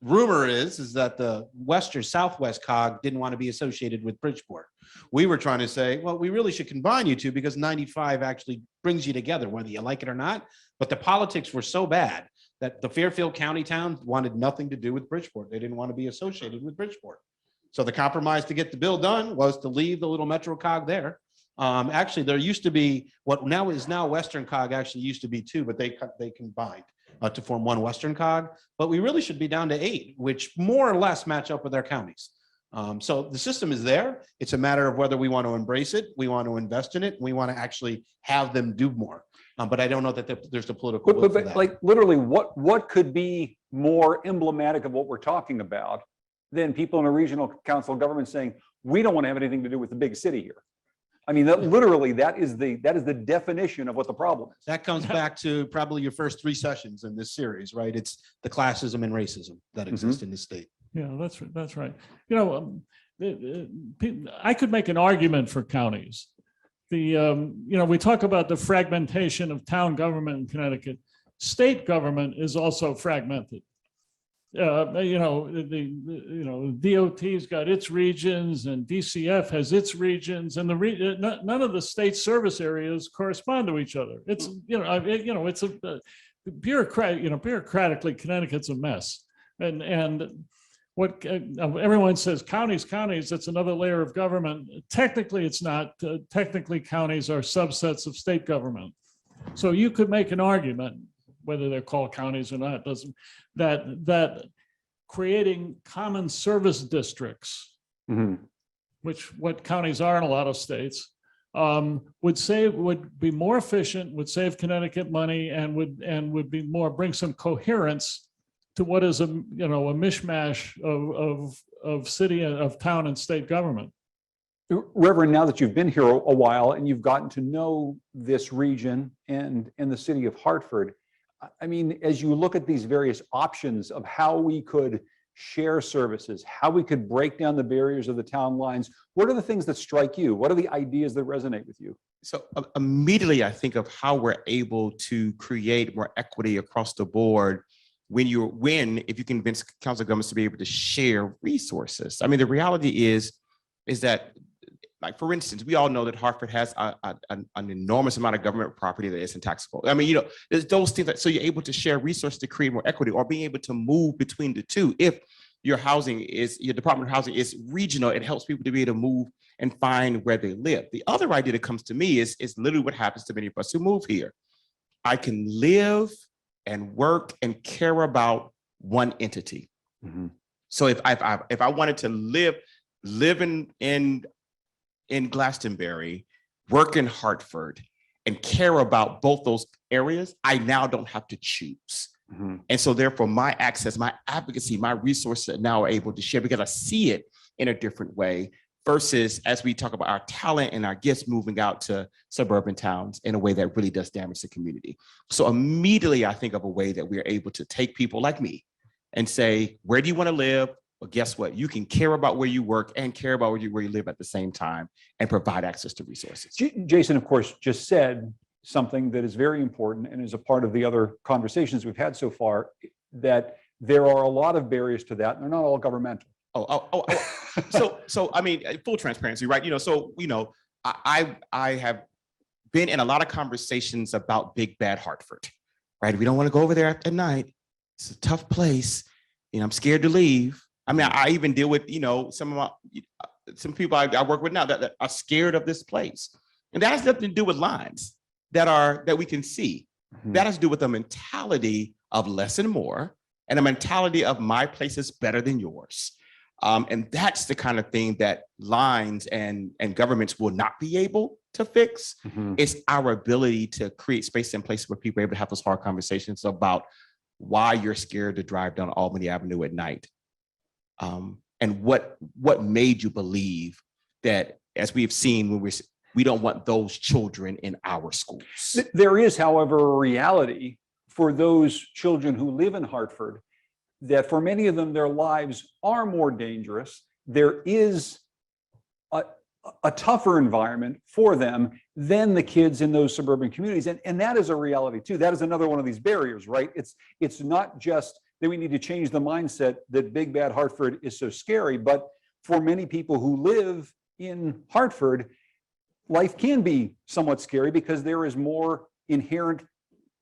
Rumor is that the Western Southwest COG didn't want to be associated with Bridgeport. We were trying to say, well, we really should combine you two because 95 actually brings you together, whether you like it or not. But the politics were so bad that the Fairfield County towns wanted nothing to do with Bridgeport. They didn't want to be associated with Bridgeport. So the compromise to get the bill done was to leave the little Metro COG there. Actually, there used to be what now is Western COG, actually used to be 2, but they combined to form 1 Western COG. But we really should be down to 8, which more or less match up with their counties. So the system is there. It's a matter of whether we want to embrace it, we want to invest in it, we want to actually have them do more. But I don't know that there's a political will for that. Like literally, what could be more emblematic of what we're talking about than people in a regional council of government saying, we don't want to have anything to do with the big city here? I mean, that literally, that is the definition of what the problem is. That comes back to probably your first 3 sessions in this series, right? It's the classism and racism that exist in the state. Yeah, that's right. You know, I could make an argument for counties. We talk about the fragmentation of town government in Connecticut. State government is also fragmented. DOT's got its regions, and DCF has its regions, and none of the state service areas correspond to each other. It's it's a bureaucratically Connecticut's a mess, and what everyone says counties, that's another layer of government. Technically, it's not. Technically, counties are subsets of state government. So you could make an argument, whether they're called counties or not, that creating common service districts, which what counties are in a lot of states, would be more efficient, would save Connecticut money, and would be bring some coherence to what is a mishmash of city, of town and state government. Reverend, now that you've been here a while and you've gotten to know this region and the city of Hartford, I mean, as you look at these various options of how we could share services, how we could break down the barriers of the town lines, what are the things that strike you? What are the ideas that resonate with you? So immediately I think of how we're able to create more equity across the board if you convince council governments to be able to share resources. I mean, the reality is that, like, for instance, we all know that Hartford has an enormous amount of government property that isn't taxable. I mean, there's those things so you're able to share resources to create more equity, or being able to move between the two. If your Department of Housing is regional. It helps people to be able to move and find where they live. The other idea that comes to me is literally what happens to many of us who move here. I can live and work and care about one entity. Mm-hmm. So if I wanted to live in Glastonbury, work in Hartford, and care about both those areas, I now don't have to choose. Mm-hmm. And so therefore my access, my advocacy, my resources are now able to share because I see it in a different way versus as we talk about our talent and our gifts moving out to suburban towns in a way that really does damage the community. So immediately I think of a way that we are able to take people like me and say, where do you want to live? Well, guess what? You can care about where you work and care about where you live at the same time and provide access to resources. Jason, of course, just said something that is very important and is a part of the other conversations we've had so far, that there are a lot of barriers to that, and they're not all governmental. So I mean, full transparency, right? I have been in a lot of conversations about big bad Hartford, right? We don't want to go over there at night. It's a tough place. I'm scared to leave. I mean, I even deal with, some people I work with now that are scared of this place. And that has nothing to do with lines that we can see. Mm-hmm. That has to do with a mentality of less and more, and a mentality of my place is better than yours. And that's the kind of thing that lines and governments will not be able to fix. Mm-hmm. It's our ability to create space and places where people are able to have those hard conversations about why you're scared to drive down Albany Avenue at night. And what made you believe that, as we've seen, when we don't want those children in our schools. There is, however, a reality for those children who live in Hartford that for many of them, their lives are more dangerous. There is a tougher environment for them than the kids in those suburban communities. And that is a reality too. That is another one of these barriers, right? It's not just that we need to change the mindset that big bad Hartford is so scary, but for many people who live in Hartford, life can be somewhat scary because there is more inherent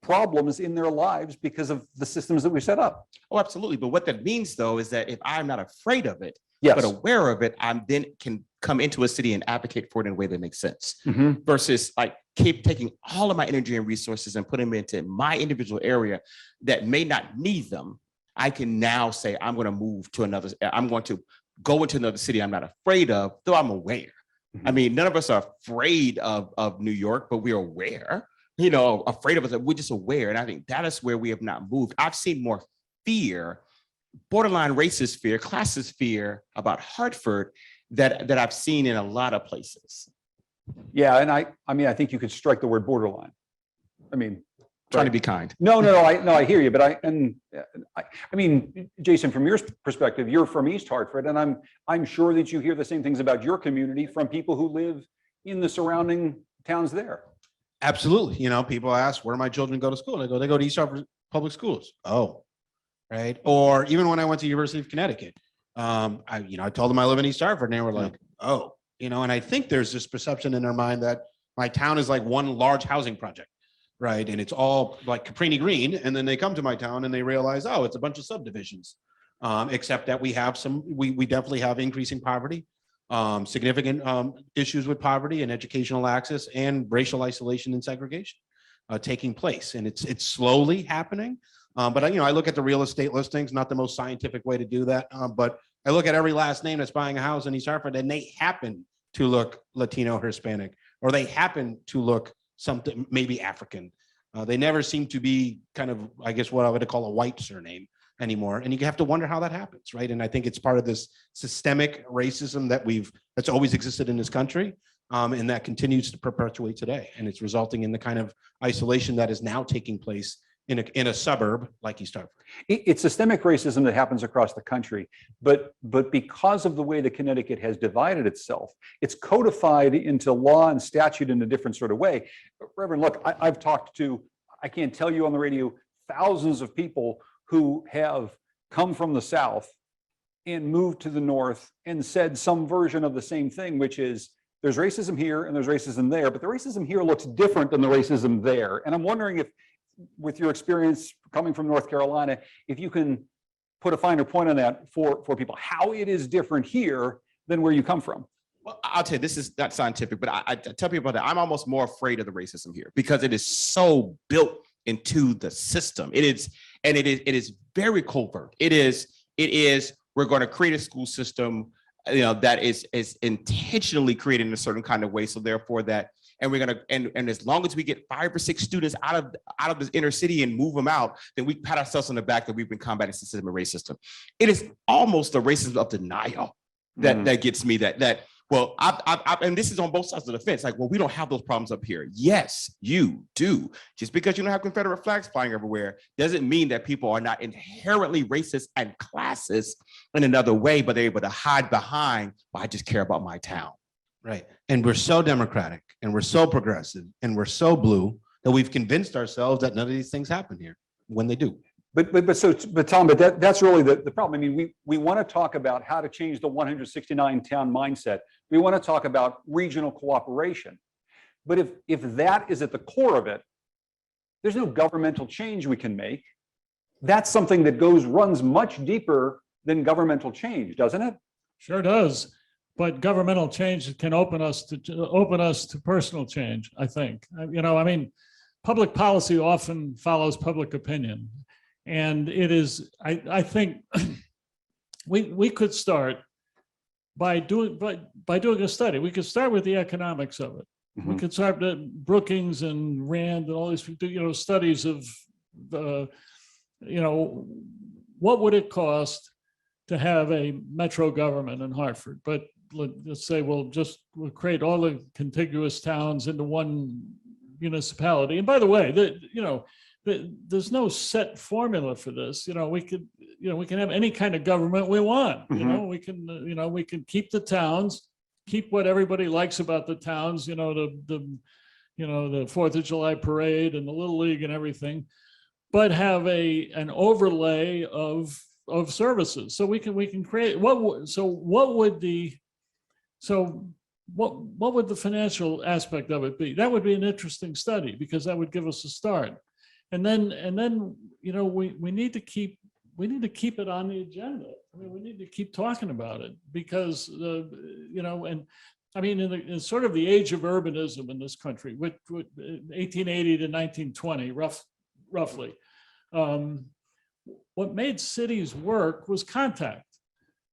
problems in their lives because of the systems that we set up. Oh, absolutely. But what that means, though, is that if I'm not afraid of it, yes, but aware of it, I then can come into a city and advocate for it in a way that makes sense. Mm-hmm. Versus like keep taking all of my energy and resources and putting them into my individual area that may not need them. I can now say, I'm going to move to I'm going to go into another city I'm not afraid of, though I'm aware. Mm-hmm. I mean, none of us are afraid of New York, but we're aware, afraid of us. We're just aware. And I think that is where we have not moved. I've seen more fear, borderline racist fear, classist fear about Hartford that I've seen in a lot of places. Yeah, and I think you could strike the word borderline. I mean, Trying to be kind. No, I hear you, but I mean, Jason, from your perspective, you're from East Hartford, and I'm sure that you hear the same things about your community from people who live in the surrounding towns there. Absolutely. People ask, where my children go to school? And they go to East Hartford Public Schools. Oh, right. Or even when I went to University of Connecticut, I told them I live in East Hartford, and they were like, oh, and I think there's this perception in their mind that my town is like one large housing project. Right. And it's all like Caprini Green. And then they come to my town and they realize, oh, it's a bunch of subdivisions, except that we have we definitely have increasing poverty, significant issues with poverty and educational access and racial isolation and segregation taking place. And it's slowly happening. But I look at the real estate listings, not the most scientific way to do that. But I look at every last name that's buying a house in East Hartford, and they happen to look Latino or Hispanic, or they happen to look something maybe African. They never seem to be kind of, I guess, what I would call a white surname anymore. And you have to wonder how that happens, right? And I think it's part of this systemic racism that's always existed in this country, and that continues to perpetuate today. And it's resulting in the kind of isolation that is now taking place in a suburb like East Hartford. It's systemic racism that happens across the country, but because of the way that Connecticut has divided itself, it's codified into law and statute in a different sort of way. Reverend, look, I've talked to, I can't tell you on the radio, thousands of people who have come from the South and moved to the North and said some version of the same thing, which is there's racism here and there's racism there, but the racism here looks different than the racism there. And I'm wondering if, with your experience coming from North Carolina, if you can put a finer point on that for people, how it is different here than where you come from. Well, I'll tell you, this is not scientific, but I tell people that I'm almost more afraid of the racism here because it is so built into the system. It is very covert. It is we're going to create a school system, that is intentionally created in a certain kind of way. So therefore and we're gonna and as long as we get 5 or 6 students out of this inner city and move them out, then we pat ourselves on the back that we've been combating systemic racism. It is almost the racism of denial that gets me. Well, and this is on both sides of the fence. Like, well, we don't have those problems up here. Yes, you do. Just because you don't have Confederate flags flying everywhere doesn't mean that people are not inherently racist and classist in another way, but they're able to hide behind, well, I just care about my town. Right. And we're so democratic and we're so progressive and we're so blue that we've convinced ourselves that none of these things happen here when they do. But Tom, that's really the problem. I mean, we want to talk about how to change the 169 town mindset. We want to talk about regional cooperation. But if that is at the core of it, there's no governmental change we can make. That's something that runs much deeper than governmental change, doesn't it? Sure does. But governmental change can open us to personal change, I think. Public policy often follows public opinion. And it is, I think we could start by doing a study. We could start with the economics of it. We could start at Brookings and Rand and all these, studies of what would it cost to have a metro government in Hartford? But let's say we'll create all the contiguous towns into one municipality. And by the way, there's no set formula for this. We can have any kind of government we want. We can keep the towns, keep what everybody likes about the towns. The 4th of July parade and the Little League and everything, but have an overlay of services. So we can create what would the financial aspect of it be? That would be an interesting study because that would give us a start. And then we need to keep it on the agenda. I mean, we need to keep talking about it because in sort of the age of urbanism in this country, with 1880 to 1920, roughly, what made cities work was contact.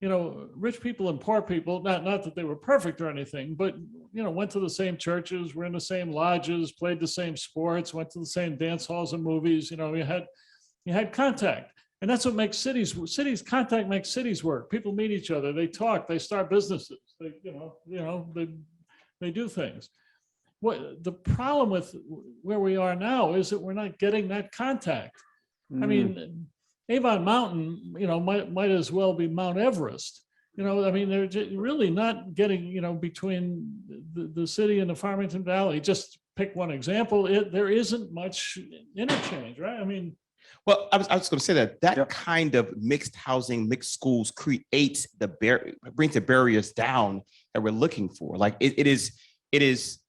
Rich people and poor people, not that they were perfect or anything, but, went to the same churches, were in the same lodges, played the same sports, went to the same dance halls and movies. You had contact. And that's what makes contact makes cities work. People meet each other, they talk, they start businesses, they do things. What the problem with where we are now is that we're not getting that contact. I mean, Avon Mountain, might as well be Mount Everest. They're really not getting, between the city and the Farmington Valley. Just pick one example. There isn't much interchange, right? Well, I was going to say that kind of mixed housing, mixed schools brings the barriers down that we're looking for. Like it is.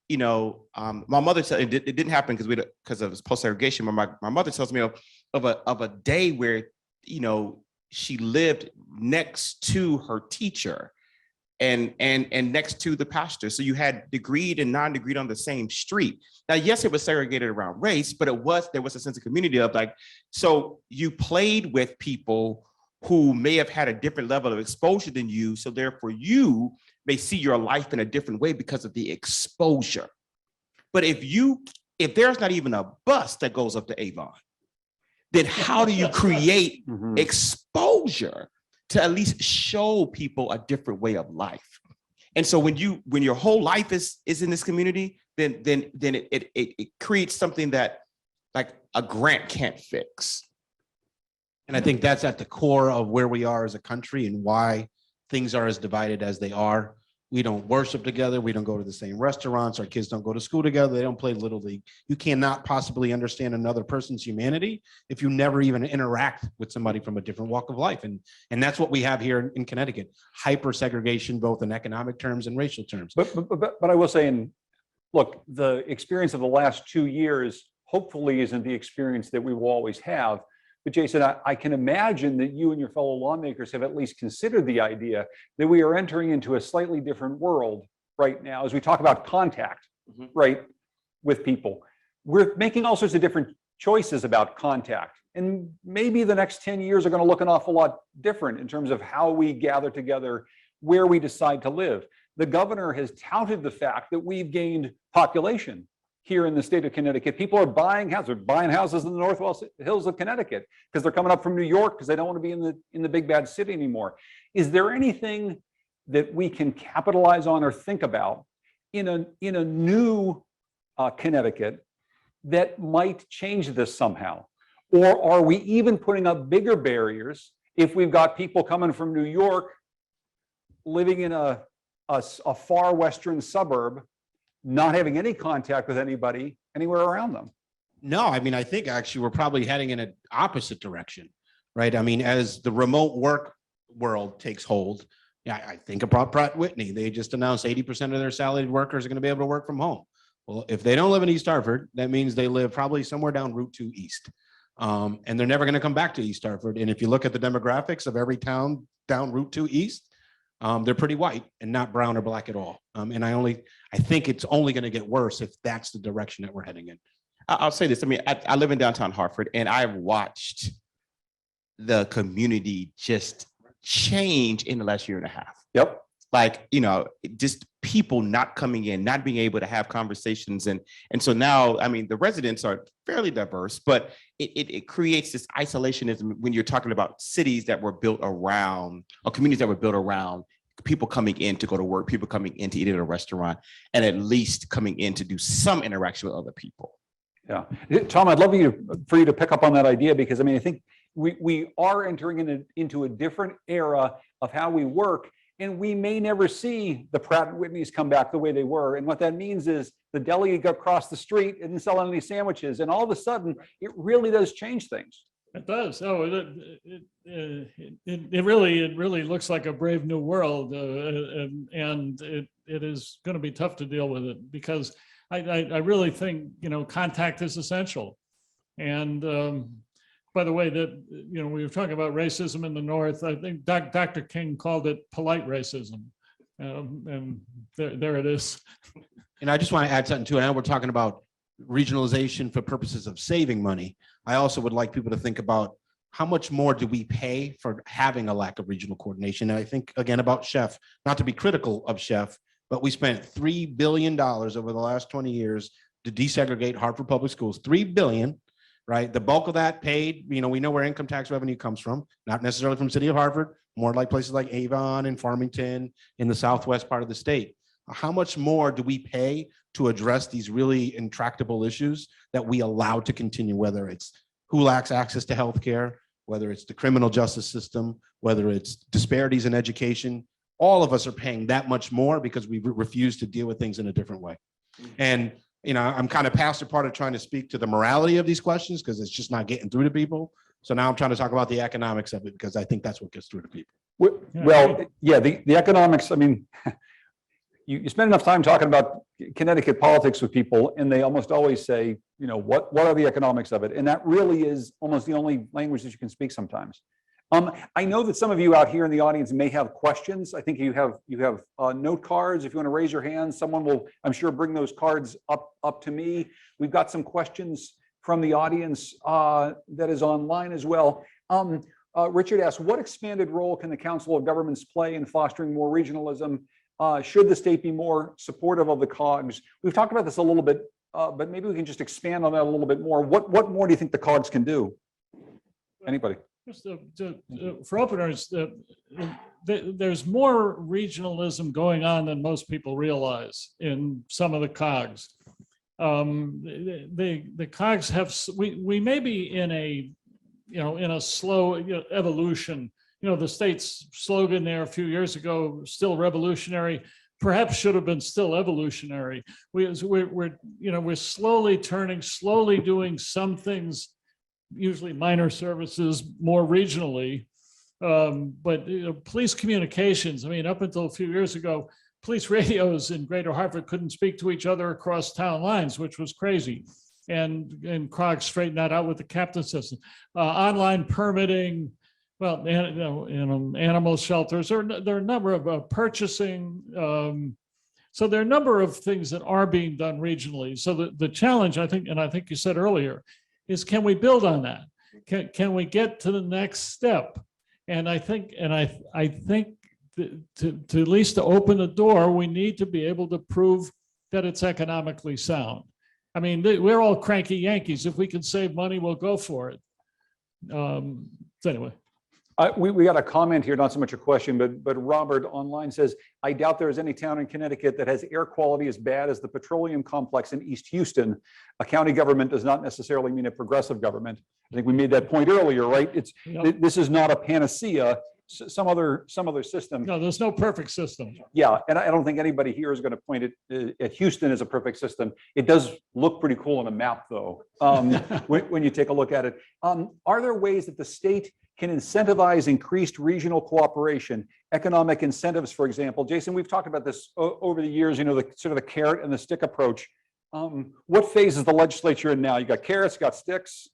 My mother said it didn't happen because of post segregation. But my mother tells me of a day where she lived next to her teacher and next to the pastor. So you had degreed and non-degreed on the same street. Now, yes, it was segregated around race, but there was a sense of community of so you played with people who may have had a different level of exposure than you. So therefore you may see your life in a different way because of the exposure. But if there's not even a bus that goes up to Avon, then how do you create exposure to at least show people a different way of life? And so when your whole life is in this community, then it creates something that like a grant can't fix. And I think that's at the core of where we are as a country and why things are as divided as they are. We don't worship together. We don't go to the same restaurants. Our kids don't go to school together. They don't play Little League. You cannot possibly understand another person's humanity if you never even interact with somebody from a different walk of life. And that's what we have here in Connecticut, hyper segregation, both in economic terms and racial terms. But I will say, look, the experience of the last 2 years hopefully isn't the experience that we will always have. But Jason, I can imagine that you and your fellow lawmakers have at least considered the idea that we are entering into a slightly different world right now as we talk about contact, right, with people. We're making all sorts of different choices about contact. And maybe the next 10 years are going to look an awful lot different in terms of how we gather together, where we decide to live. The governor has touted the fact that we've gained population here in the state of Connecticut. People are buying houses in the Northwest Hills of Connecticut because they're coming up from New York because they don't want to be in the big bad city anymore. Is there anything that we can capitalize on or think about in a new Connecticut that might change this somehow? Or are we even putting up bigger barriers if we've got people coming from New York living in a far western suburb, not having any contact with anybody anywhere around them? No, I mean, I think actually we're probably heading in an opposite direction, right? I mean, as the remote work world takes hold, yeah, I think about Pratt Whitney. They just announced 80% of their salaried workers are going to be able to work from home. Well, if they don't live in East Hartford, that means they live probably somewhere down Route 2 East. And they're never going to come back to East Hartford. And if you look at the demographics of every town down Route 2 East, they're pretty white and not brown or black at all. And I think it's only going to get worse if that's the direction that we're heading in. I'll say this. I mean, I live in downtown Hartford, and I've watched the community just change in the last year and a half. Yep. Like, just people not coming in, not being able to have conversations. And so now, I mean, the residents are fairly diverse, but it creates this isolationism when you're talking about cities that were built around, or communities that were built around people coming in to go to work, people coming in to eat at a restaurant, and at least coming in to do some interaction with other people. Yeah. Tom, I'd love for you to pick up on that idea, because I mean, I think we are entering into a different era of how we work. And we may never see the Pratt and Whitneys come back the way they were. And what that means is the deli across the street isn't selling any sandwiches. And all of a sudden, it really does change things. It does. Oh, it really looks like a brave new world, and it is going to be tough to deal with it, because I really think contact is essential. And by the way, that we were talking about racism in the North. I think Dr. King called it polite racism, and there it is. And I just want to add something too. I know we're talking about regionalization for purposes of saving money. I also would like people to think about how much more do we pay for having a lack of regional coordination. And I think again about Chef, not to be critical of Chef, but we spent $3 billion over the last 20 years to desegregate Hartford Public Schools. $3 billion. Right, the bulk of that paid, we know where income tax revenue comes from, not necessarily from City of Hartford, more like places like Avon and Farmington in the southwest part of the state. How much more do we pay to address these really intractable issues that we allow to continue, whether it's who lacks access to healthcare, whether it's the criminal justice system, whether it's disparities in education? All of us are paying that much more because we refuse to deal with things in a different way. And I'm kind of past the part of trying to speak to the morality of these questions because it's just not getting through to people. So now I'm trying to talk about the economics of it, because I think that's what gets through to people. Well, yeah, the economics, I mean, you spend enough time talking about Connecticut politics with people, and they almost always say, what are the economics of it? And that really is almost the only language that you can speak sometimes. I know that some of you out here in the audience may have questions. I think you have note cards. If you want to raise your hand, someone will, I'm sure, bring those cards up to me. We've got some questions from the audience that is online as well. Richard asks, what expanded role can the Council of Governments play in fostering more regionalism? Should the state be more supportive of the COGS? We've talked about this a little bit, but maybe we can just expand on that a little bit more. What more do you think the COGS can do? Anybody? Just for openers, there's more regionalism going on than most people realize in some of the COGS. The COGS have, we may be in a slow evolution. The state's slogan there a few years ago, still revolutionary, perhaps should have been still evolutionary. We're slowly turning, slowly doing some things, usually minor services, more regionally. But police communications, I mean, up until a few years ago, police radios in Greater Hartford couldn't speak to each other across town lines, which was crazy. and CROG straighten that out with the captain system. Online permitting, well, animal shelters, there are a number of purchasing. So there are a number of things that are being done regionally. So the challenge, I think, and I think you said earlier, is can we build on that? Can we get to the next step? And I think to at least to open the door, we need to be able to prove that it's economically sound. I mean, we're all cranky Yankees. If we can save money, we'll go for it. So anyway. We got a comment here, not so much a question, but Robert online says, I doubt there is any town in Connecticut that has air quality as bad as the petroleum complex in East Houston. A county government does not necessarily mean a progressive government. I think we made that point earlier, right? This is not a panacea. Some other system. No, there's no perfect system. Yeah, and I don't think anybody here is going to point at Houston as a perfect system. It does look pretty cool on a map, though, when you take a look at it. Are there ways that the state can incentivize increased regional cooperation, economic incentives, for example? Jason, we've talked about this over the years, the sort of the carrot and the stick approach. What phase is the legislature in now? You got carrots, you got sticks.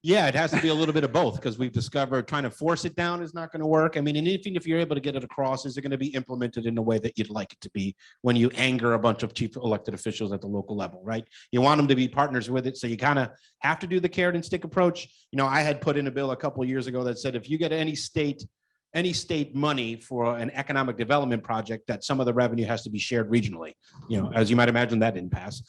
Yeah, it has to be a little bit of both, because we've discovered trying to force it down is not going to work. I mean, and even if you're able to get it across, is it going to be implemented in the way that you'd like it to be when you anger a bunch of chief elected officials at the local level, right? You want them to be partners with it. So you kind of have to do the carrot and stick approach. I had put in a bill a couple of years ago that said, if you get any state money for an economic development project, that some of the revenue has to be shared regionally. As you might imagine, that didn't pass.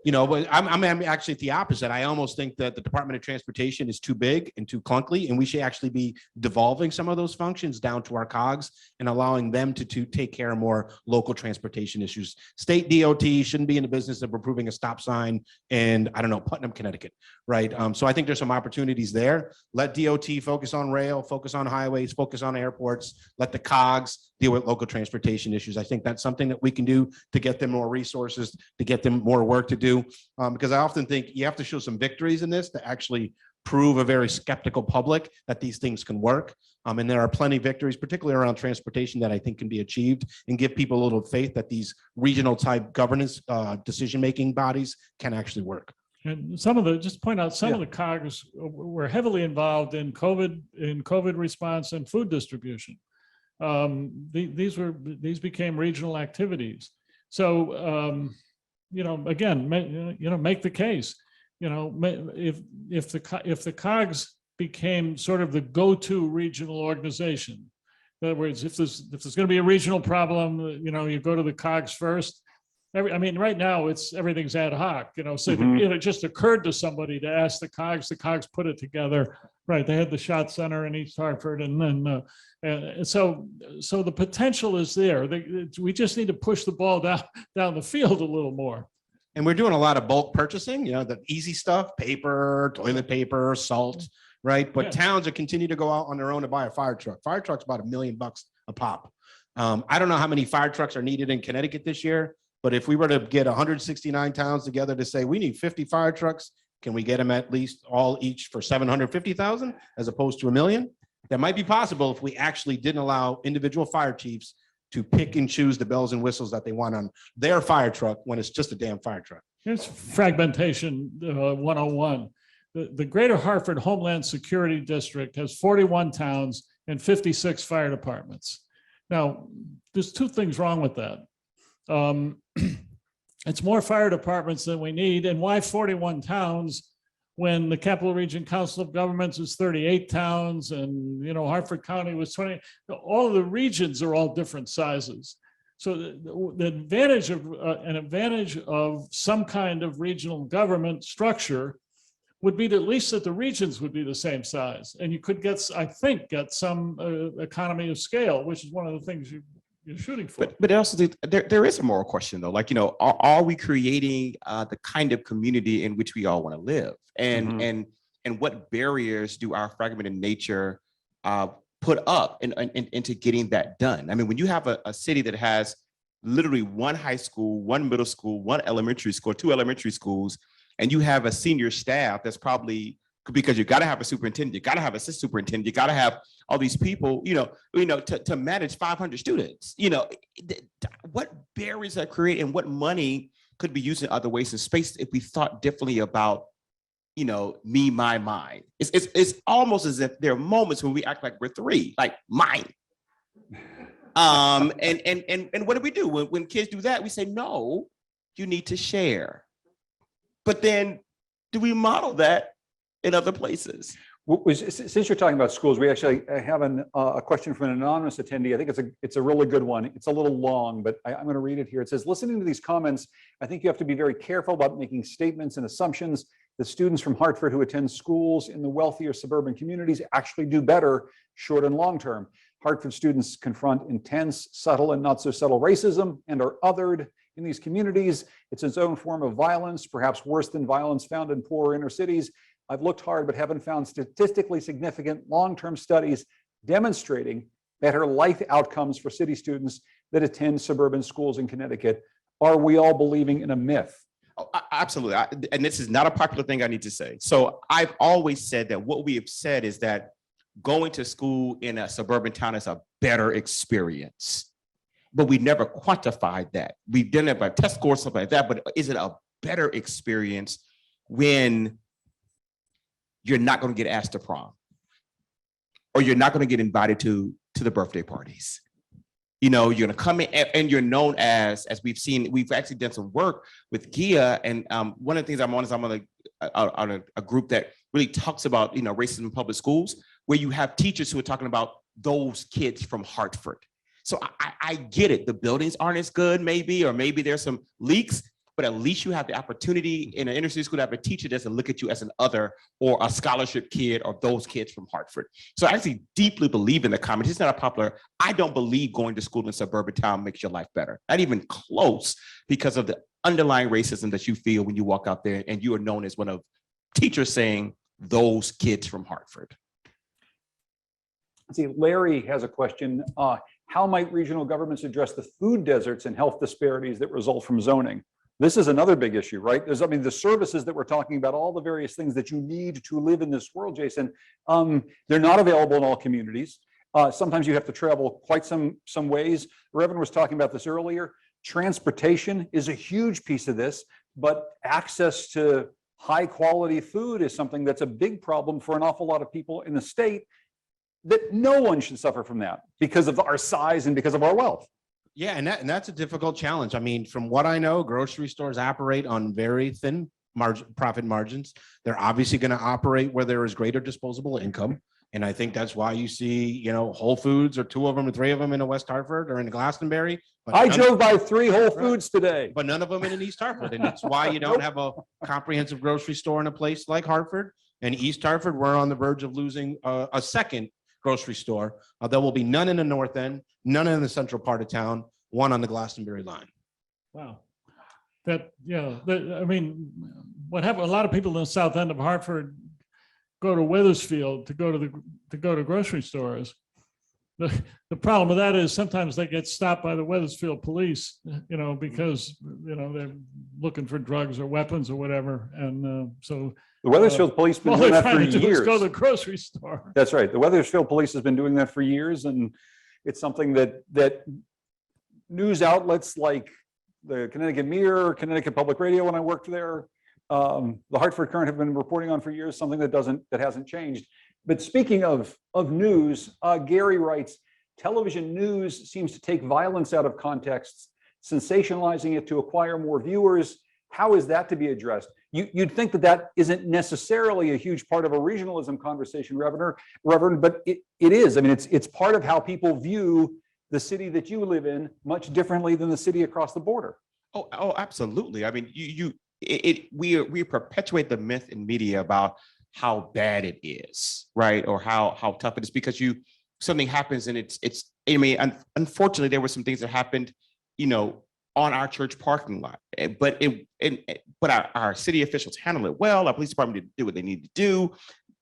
But I'm actually at the opposite. I almost think that the Department of Transportation is too big and too clunky, and we should actually be devolving some of those functions down to our COGs and allowing them to take care of more local transportation issues. State DOT shouldn't be in the business of approving a stop sign in, I don't know, Putnam, Connecticut, right? So I think there's some opportunities there. Let DOT focus on rail, focus on highways, focus on airports, let the COGs deal with local transportation issues. I think that's something that we can do to get them more resources, to get them more work to do. Because I often think you have to show some victories in this to actually prove a very skeptical public that these things can work. And there are plenty of victories, particularly around transportation, that I think can be achieved and give people a little faith that these regional type governance decision-making bodies can actually work. And just point out, some of the COGs were heavily involved in COVID response and food distribution. These became regional activities. So, again, make the case. If the COGs became sort of the go-to regional organization, in other words, if there's going to be a regional problem, you go to the COGs first. Right now everything's ad hoc. So it just occurred to somebody to ask the COGs put it together. Right, they had the shot center in East Hartford, and then so the potential is there. We just need to push the ball down the field a little more. And we're doing a lot of bulk purchasing, the easy stuff, paper, toilet paper, salt, right? But towns are continue to go out on their own to buy a fire truck. Fire truck's about $1 million a pop. I don't know how many fire trucks are needed in Connecticut this year, but if we were to get 169 towns together to say we need 50 fire trucks, can we get them at least each for 750,000 as opposed to $1 million? That might be possible if we actually didn't allow individual fire chiefs to pick and choose the bells and whistles that they want on their fire truck when it's just a damn fire truck. Here's fragmentation 101. The Greater Hartford Homeland Security District has 41 towns and 56 fire departments. Now, there's two things wrong with that. It's more fire departments than we need. And why 41 towns when the Capital Region Council of Governments is 38 towns and, Hartford County was 20. All of the regions are all different sizes. So the advantage of some kind of regional government structure would be at least that the regions would be the same size. And you could get some economy of scale, which is one of the things you're shooting for. But also there is a moral question though, are we creating the kind of community in which we all want to live? And what barriers do our fragmented nature put up into getting that done? When you have a city that has literally one high school, one middle school, one elementary school, two elementary schools, and you have a senior staff that's probably, because you got to have a superintendent, you got to have a assistant superintendent, you got to have all these people, to manage 500 students. What barriers that create, and what money could be used in other ways in space if we thought differently about, me, my, mine. It's almost as if there are moments when we act like we're three, like mine. And what do? When kids do that, we say, no, you need to share. But then do we model that in other places? Since you're talking about schools, we actually have a question from an anonymous attendee. I think it's a really good one. It's a little long, but I'm going to read it here. It says, listening to these comments, I think you have to be very careful about making statements and assumptions that students from Hartford who attend schools in the wealthier suburban communities actually do better short and long term. Hartford students confront intense, subtle, and not so subtle racism and are othered in these communities. It's its own form of violence, perhaps worse than violence found in poorer inner cities. I've looked hard, but haven't found statistically significant long-term studies demonstrating better life outcomes for city students that attend suburban schools in Connecticut. Are we all believing in a myth? Oh, absolutely. And this is not a popular thing I need to say. So I've always said that what we have said is that going to school in a suburban town is a better experience. But we never quantified that. We've done it by test scores, stuff like that. But is it a better experience when you're not going to get asked to prom, or you're not going to get invited to the birthday parties? You're going to come in and you're known as we've seen, we've actually done some work with GIA. And one of the things I'm on a group that really talks about, racism in public schools, where you have teachers who are talking about those kids from Hartford. So I get it. The buildings aren't as good, maybe, or maybe there's some leaks, but at least you have the opportunity in an inner city school to have a teacher that doesn't look at you as an other or a scholarship kid or those kids from Hartford. So I actually deeply believe in the comment. It's not a popular. I don't believe going to school in a suburban town makes your life better. Not even close, because of the underlying racism that you feel when you walk out there and you are known as one of teachers saying those kids from Hartford. See, Larry has a question. How might regional governments address the food deserts and health disparities that result from zoning? This is another big issue, right? The services that we're talking about, all the various things that you need to live in this world, Jason, they're not available in all communities. Sometimes you have to travel quite some ways. Reverend was talking about this earlier. Transportation is a huge piece of this, but access to high quality food is something that's a big problem for an awful lot of people in the state, that no one should suffer from that because of our size and because of our wealth. Yeah, and that's a difficult challenge. I mean, from what I know, grocery stores operate on very thin profit margins. They're obviously going to operate where there is greater disposable income. And I think that's why you see, Whole Foods, or 2 of them or 3 of them in a West Hartford or in Glastonbury. I drove by 3 Whole Foods today, but none of them in an East Hartford. And it's why you don't have a comprehensive grocery store in a place like Hartford. And East Hartford, we're on the verge of losing a second grocery store. There will be none in the north end, none in the central part of town, one on the Glastonbury line. Wow. I mean, what happened? A lot of people in the south end of Hartford go to Wethersfield to go to grocery stores. The problem with that is sometimes they get stopped by the Wethersfield police, because they're looking for drugs or weapons or whatever, and so the Wethersfield police have been doing that for years. Go to the grocery store. That's right. The Wethersfield police has been doing that for years, and it's something that news outlets like the Connecticut Mirror, Connecticut Public Radio, when I worked there, the Hartford Current have been reporting on for years, something that hasn't changed. But speaking of news, Gary writes, television news seems to take violence out of context, sensationalizing it to acquire more viewers. How is that to be addressed? You'd think that isn't necessarily a huge part of a regionalism conversation, Reverend, but it is. I mean, it's part of how people view the city that you live in much differently than the city across the border. Oh, absolutely. I mean, we perpetuate the myth in media about how bad it is, right? Or how tough it is, because something happens and unfortunately there were some things that happened, on our church parking lot, but our city officials handled it well. Our police department didn't do what they needed to do.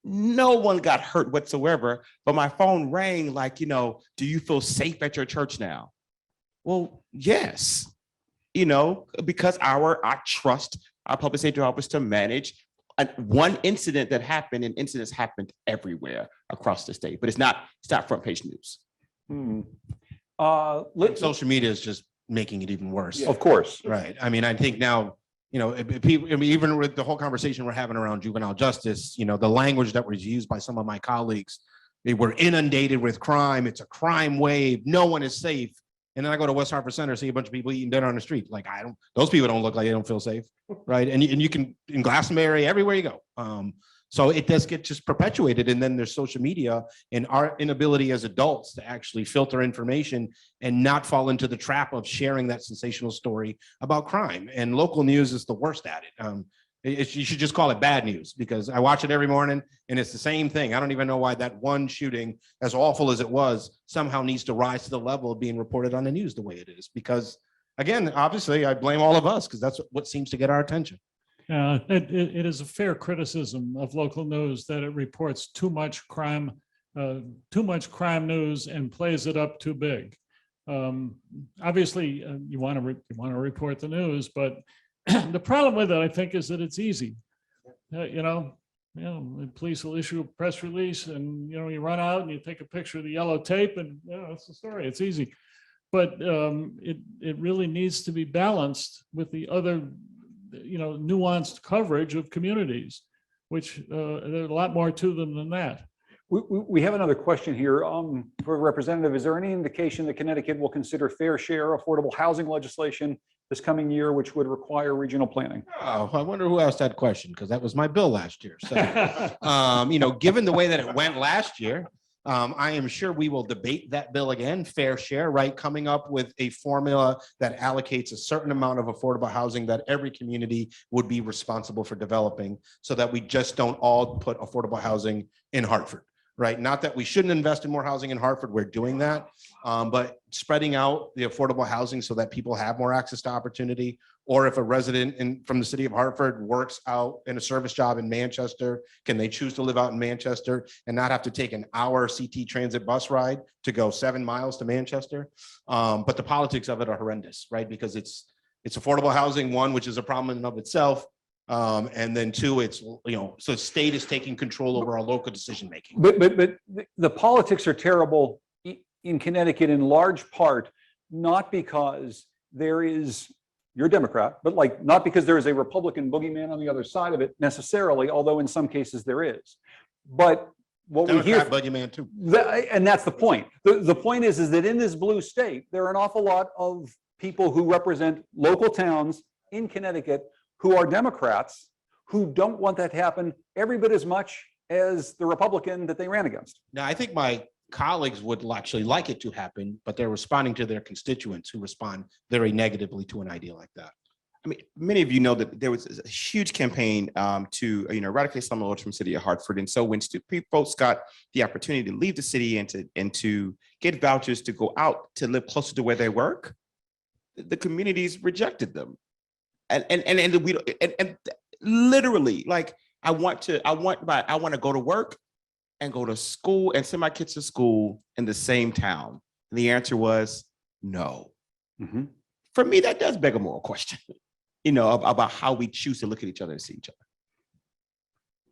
No one got hurt whatsoever, but my phone rang like, do you feel safe at your church now? Well, yes, because I trust our public safety office to manage one incident that happened, and incidents happened everywhere across the state, but it's not front page news. Social media is just making it even worse. Of course. Right. I mean, I think now, if people, I mean, even with the whole conversation we're having around juvenile justice, the language that was used by some of my colleagues, they were inundated with crime. It's a crime wave. No one is safe. And then I go to West Hartford Center, see a bunch of people eating dinner on the street. Like, those people don't look like they don't feel safe. Right. And you can, in Glastonbury, everywhere you go. So it does get just perpetuated. And then there's social media and our inability as adults to actually filter information and not fall into the trap of sharing that sensational story about crime. And local news is the worst at it. You should just call it bad news, because I watch it every morning and it's the same thing. I don't even know why that one shooting, as awful as it was, somehow needs to rise to the level of being reported on the news the way it is. Because again, obviously I blame all of us, because that's what seems to get our attention. It is a fair criticism of local news that it reports too much crime news and plays it up too big. Obviously, you want to report the news, but the problem with it, I think, is that it's easy. The police will issue a press release, and you run out and you take a picture of the yellow tape, and that's the story. It's easy, but it really needs to be balanced with the other nuanced coverage of communities, which there's a lot more to them than that. We have another question here for a representative. Is there any indication that Connecticut will consider fair share affordable housing legislation this coming year, which would require regional planning? Oh, I wonder who asked that question, because that was my bill last year. So, given the way that it went last year, I am sure we will debate that bill again, fair share, right? Coming up with a formula that allocates a certain amount of affordable housing that every community would be responsible for developing, so that we just don't all put affordable housing in Hartford, right? Not that we shouldn't invest in more housing in Hartford, we're doing that, but spreading out the affordable housing so that people have more access to opportunity. Or if a resident from the city of Hartford works out in a service job in Manchester, can they choose to live out in Manchester and not have to take an hour CT transit bus ride to go 7 miles to Manchester? But the politics of it are horrendous, right? Because it's affordable housing, one, which is a problem in and of itself. And then two, it's, so the state is taking control over our local decision making. But the politics are terrible in Connecticut in large part, not because you're a Democrat, but not because there is a Republican boogeyman on the other side of it necessarily, although in some cases there is. But what we hear, boogeyman too. And that's the point. The point is that in this blue state, there are an awful lot of people who represent local towns in Connecticut who are Democrats, who don't want that to happen every bit as much as the Republican that they ran against. Now, I think my colleagues would actually like it to happen, but they're responding to their constituents who respond very negatively to an idea like that. I mean, many of you know that there was a huge campaign to eradicate slum lords from the city of Hartford, and so when folks got the opportunity to leave the city and to get vouchers to go out to live closer to where they work, the communities rejected them, and literally, like, I want to go to work and go to school and send my kids to school in the same town, and the answer was no. Mm-hmm. For me, that does beg a moral question. About how we choose to look at each other and see each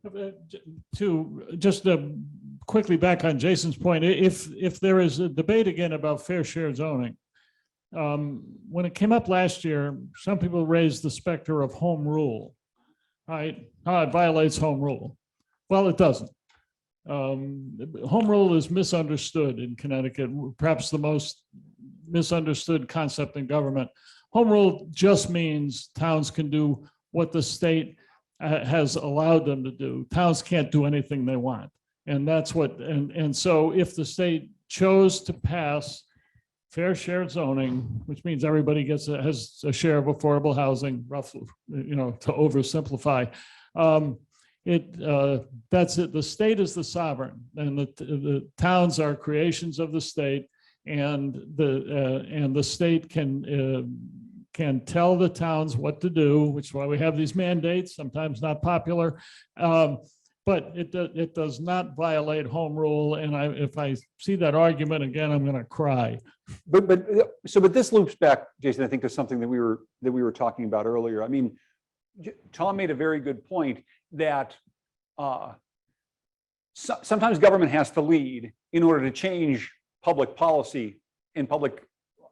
other. To just quickly back on Jason's point, if there is a debate again about fair share zoning, when it came up last year, some people raised the specter of home rule, right? It violates home rule. Well, it doesn't. Home rule is misunderstood in Connecticut, perhaps the most misunderstood concept in government. Home rule just means towns can do what the state has allowed them to do. Towns can't do anything they want. And that's what, and so if the state chose to pass fair share zoning, which means everybody has a share of affordable housing, roughly, to oversimplify, that's it. The state is the sovereign, and the towns are creations of the state. And the state can tell the towns what to do, which is why we have these mandates, sometimes not popular, but it does not violate home rule. And if I see that argument again, I'm going to cry. But this loops back, Jason, I think, to something that we were talking about earlier. I mean, Tom made a very good point that sometimes government has to lead in order to change public policy and public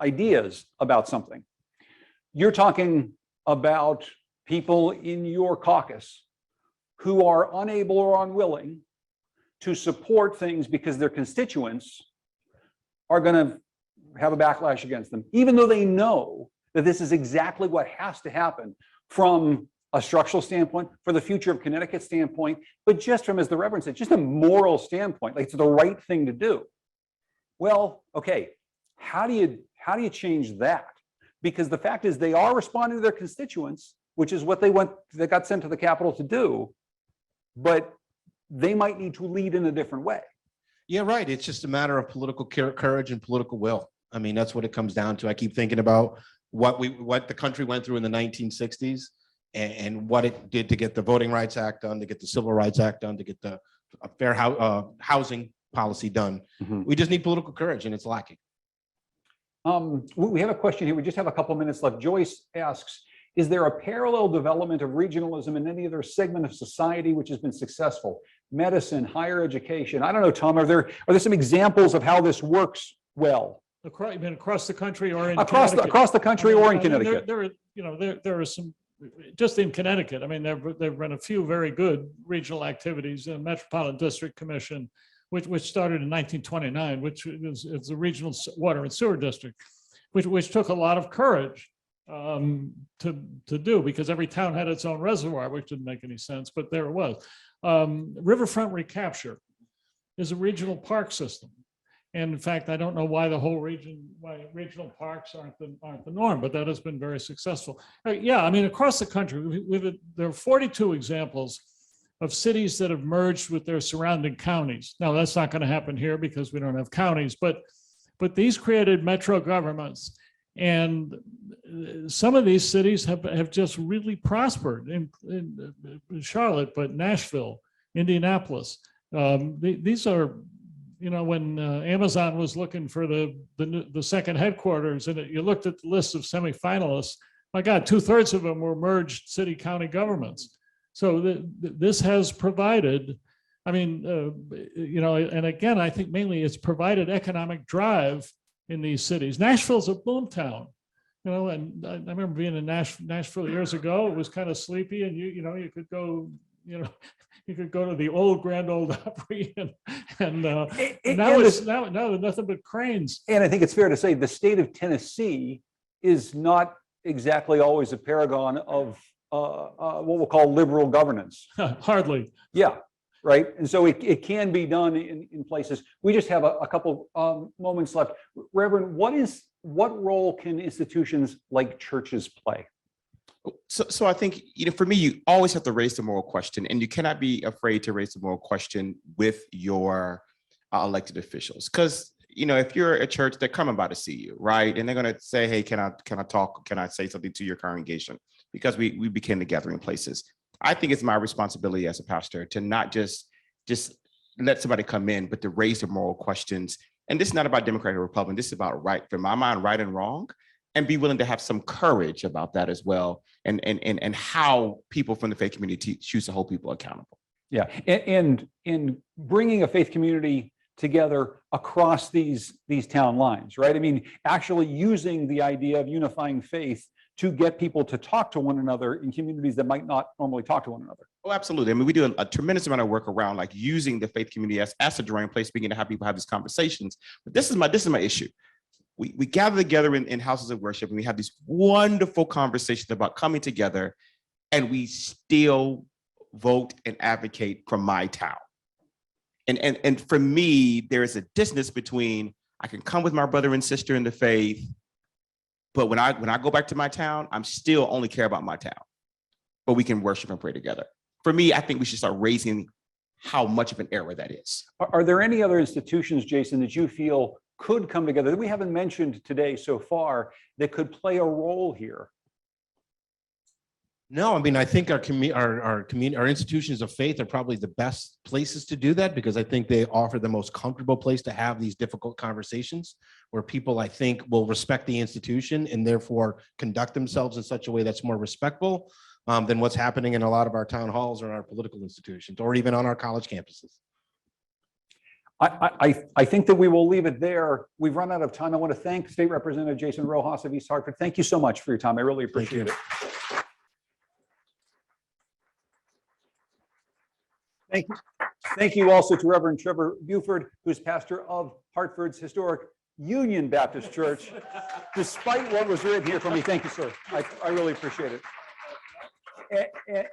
ideas about something. You're talking about people in your caucus who are unable or unwilling to support things because their constituents are going to have a backlash against them, even though they know that this is exactly what has to happen from a structural standpoint, for the future of Connecticut standpoint, but just from, as the Reverend said, just a moral standpoint, like it's the right thing to do. Well, okay, how do you change that? Because the fact is they are responding to their constituents, which is what they got sent to the Capitol to do, but they might need to lead in a different way. Yeah, right. It's just a matter of political courage and political will. I mean, that's what it comes down to. I keep thinking about what the country went through in the 1960s and what it did to get the Voting Rights Act done, to get the Civil Rights Act done, to get the fair housing policy done. Mm-hmm. We just need political courage, and it's lacking. We have a question here. We just have a couple minutes left. Joyce asks, is there a parallel development of regionalism in any other segment of society which has been successful? Medicine, higher education. I don't know, Tom, are there some examples of how this works well? You mean across the country or in across the country or in Connecticut? There are some, just in Connecticut. I mean, there've been a few very good regional activities. The Metropolitan District Commission, which started in 1929, which is the regional water and sewer district, which took a lot of courage to do, because every town had its own reservoir, which didn't make any sense, but there it was. Riverfront recapture is a regional park system. And in fact, I don't know why why regional parks aren't the norm, but that has been very successful. Yeah, I mean, across the country, there are 42 examples of cities that have merged with their surrounding counties. Now, that's not going to happen here because we don't have counties, but these created metro governments. And some of these cities have just really prospered in Charlotte, but Nashville, Indianapolis. These are, when Amazon was looking for the second headquarters, and you looked at the list of semifinalists, my God, 2/3 of them were merged city county governments. So this has provided, I mean, and again, I think mainly it's provided economic drive in these cities. Nashville's a boom town, and I remember being in Nashville years ago. It was kind of sleepy, and you could go, you could go to the old Grand Ole Opry, and now there's nothing but cranes. And I think it's fair to say the state of Tennessee is not exactly always a paragon of what we'll call liberal governance. Hardly. Yeah. Right. And so it can be done in places. We just have a couple moments left. Reverend, what role can institutions like churches play? So I think, for me, you always have to raise the moral question, and you cannot be afraid to raise the moral question with your elected officials. Because, if you're a church, they're coming by to see you, right? And they're going to say, hey, can I talk? Can I say something to your congregation? Because we became the gathering places. I think it's my responsibility as a pastor to not just let somebody come in, but to raise the moral questions. And this is not about Democrat or Republican. This is about right, from my mind, right and wrong, and be willing to have some courage about that as well. And how people from the faith community choose to hold people accountable. Yeah, and bringing a faith community together across these town lines, right? I mean, actually using the idea of unifying faith to get people to talk to one another in communities that might not normally talk to one another. Oh, absolutely. I mean, we do a tremendous amount of work around like using the faith community as a drawing place, beginning to have people have these conversations. But this is my issue. We gather together in houses of worship, and we have these wonderful conversations about coming together, and we still vote and advocate for my town. And for me, there is a distance between I can come with my brother and sister in the faith, but when I go back to my town, I'm still only care about my town. But we can worship and pray together. For me, I think we should start raising how much of an error that is. Are there any other institutions, Jason, that you feel could come together that we haven't mentioned today so far that could play a role here? No, I mean, I think our institutions of faith are probably the best places to do that, because I think they offer the most comfortable place to have these difficult conversations where people, I think, will respect the institution and therefore conduct themselves in such a way that's more respectful than what's happening in a lot of our town halls or our political institutions, or even on our college campuses. I think that we will leave it there. We've run out of time. I want to thank State Representative Jason Rojas of East Hartford. Thank you so much for your time. I really appreciate it. Thank you. Thank you also to Reverend Trevor Beauford, who's pastor of Hartford's historic Union Baptist Church. Despite what was written here for me, thank you, sir. I really appreciate it.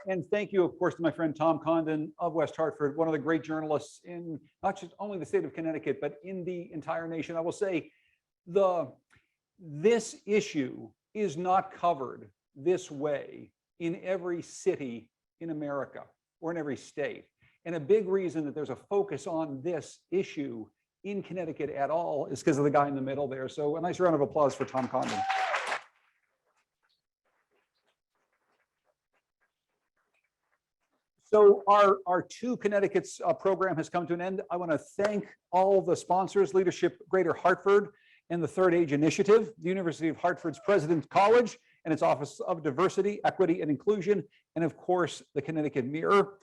And thank you, of course, to my friend Tom Condon of West Hartford, one of the great journalists in not just only the state of Connecticut, but in the entire nation. I will say this issue is not covered this way in every city in America or in every state. And a big reason that there's a focus on this issue in Connecticut at all is because of the guy in the middle there. So a nice round of applause for Tom Condon. So our Two Connecticuts program has come to an end. I want to thank all the sponsors, Leadership Greater Hartford and the Third Age Initiative, the University of Hartford's President's College and its Office of Diversity, Equity, and Inclusion, and of course, the Connecticut Mirror.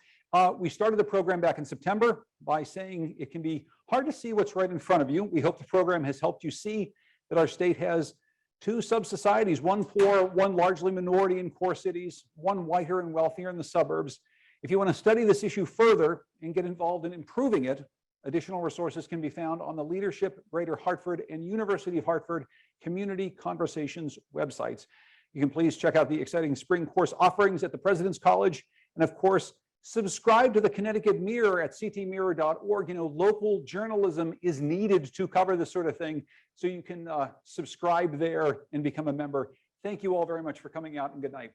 We started the program back in September by saying it can be hard to see what's right in front of you. We hope the program has helped you see that our state has two sub-societies, one poor, one largely minority in core cities, one whiter and wealthier in the suburbs. If you want to study this issue further and get involved in improving it, additional resources can be found on the Leadership Greater Hartford and University of Hartford Community Conversations websites. You can please check out the exciting spring course offerings at the President's College. And of course, subscribe to the Connecticut Mirror at ctmirror.org. You know, local journalism is needed to cover this sort of thing. So you can subscribe there and become a member. Thank you all very much for coming out, and good night.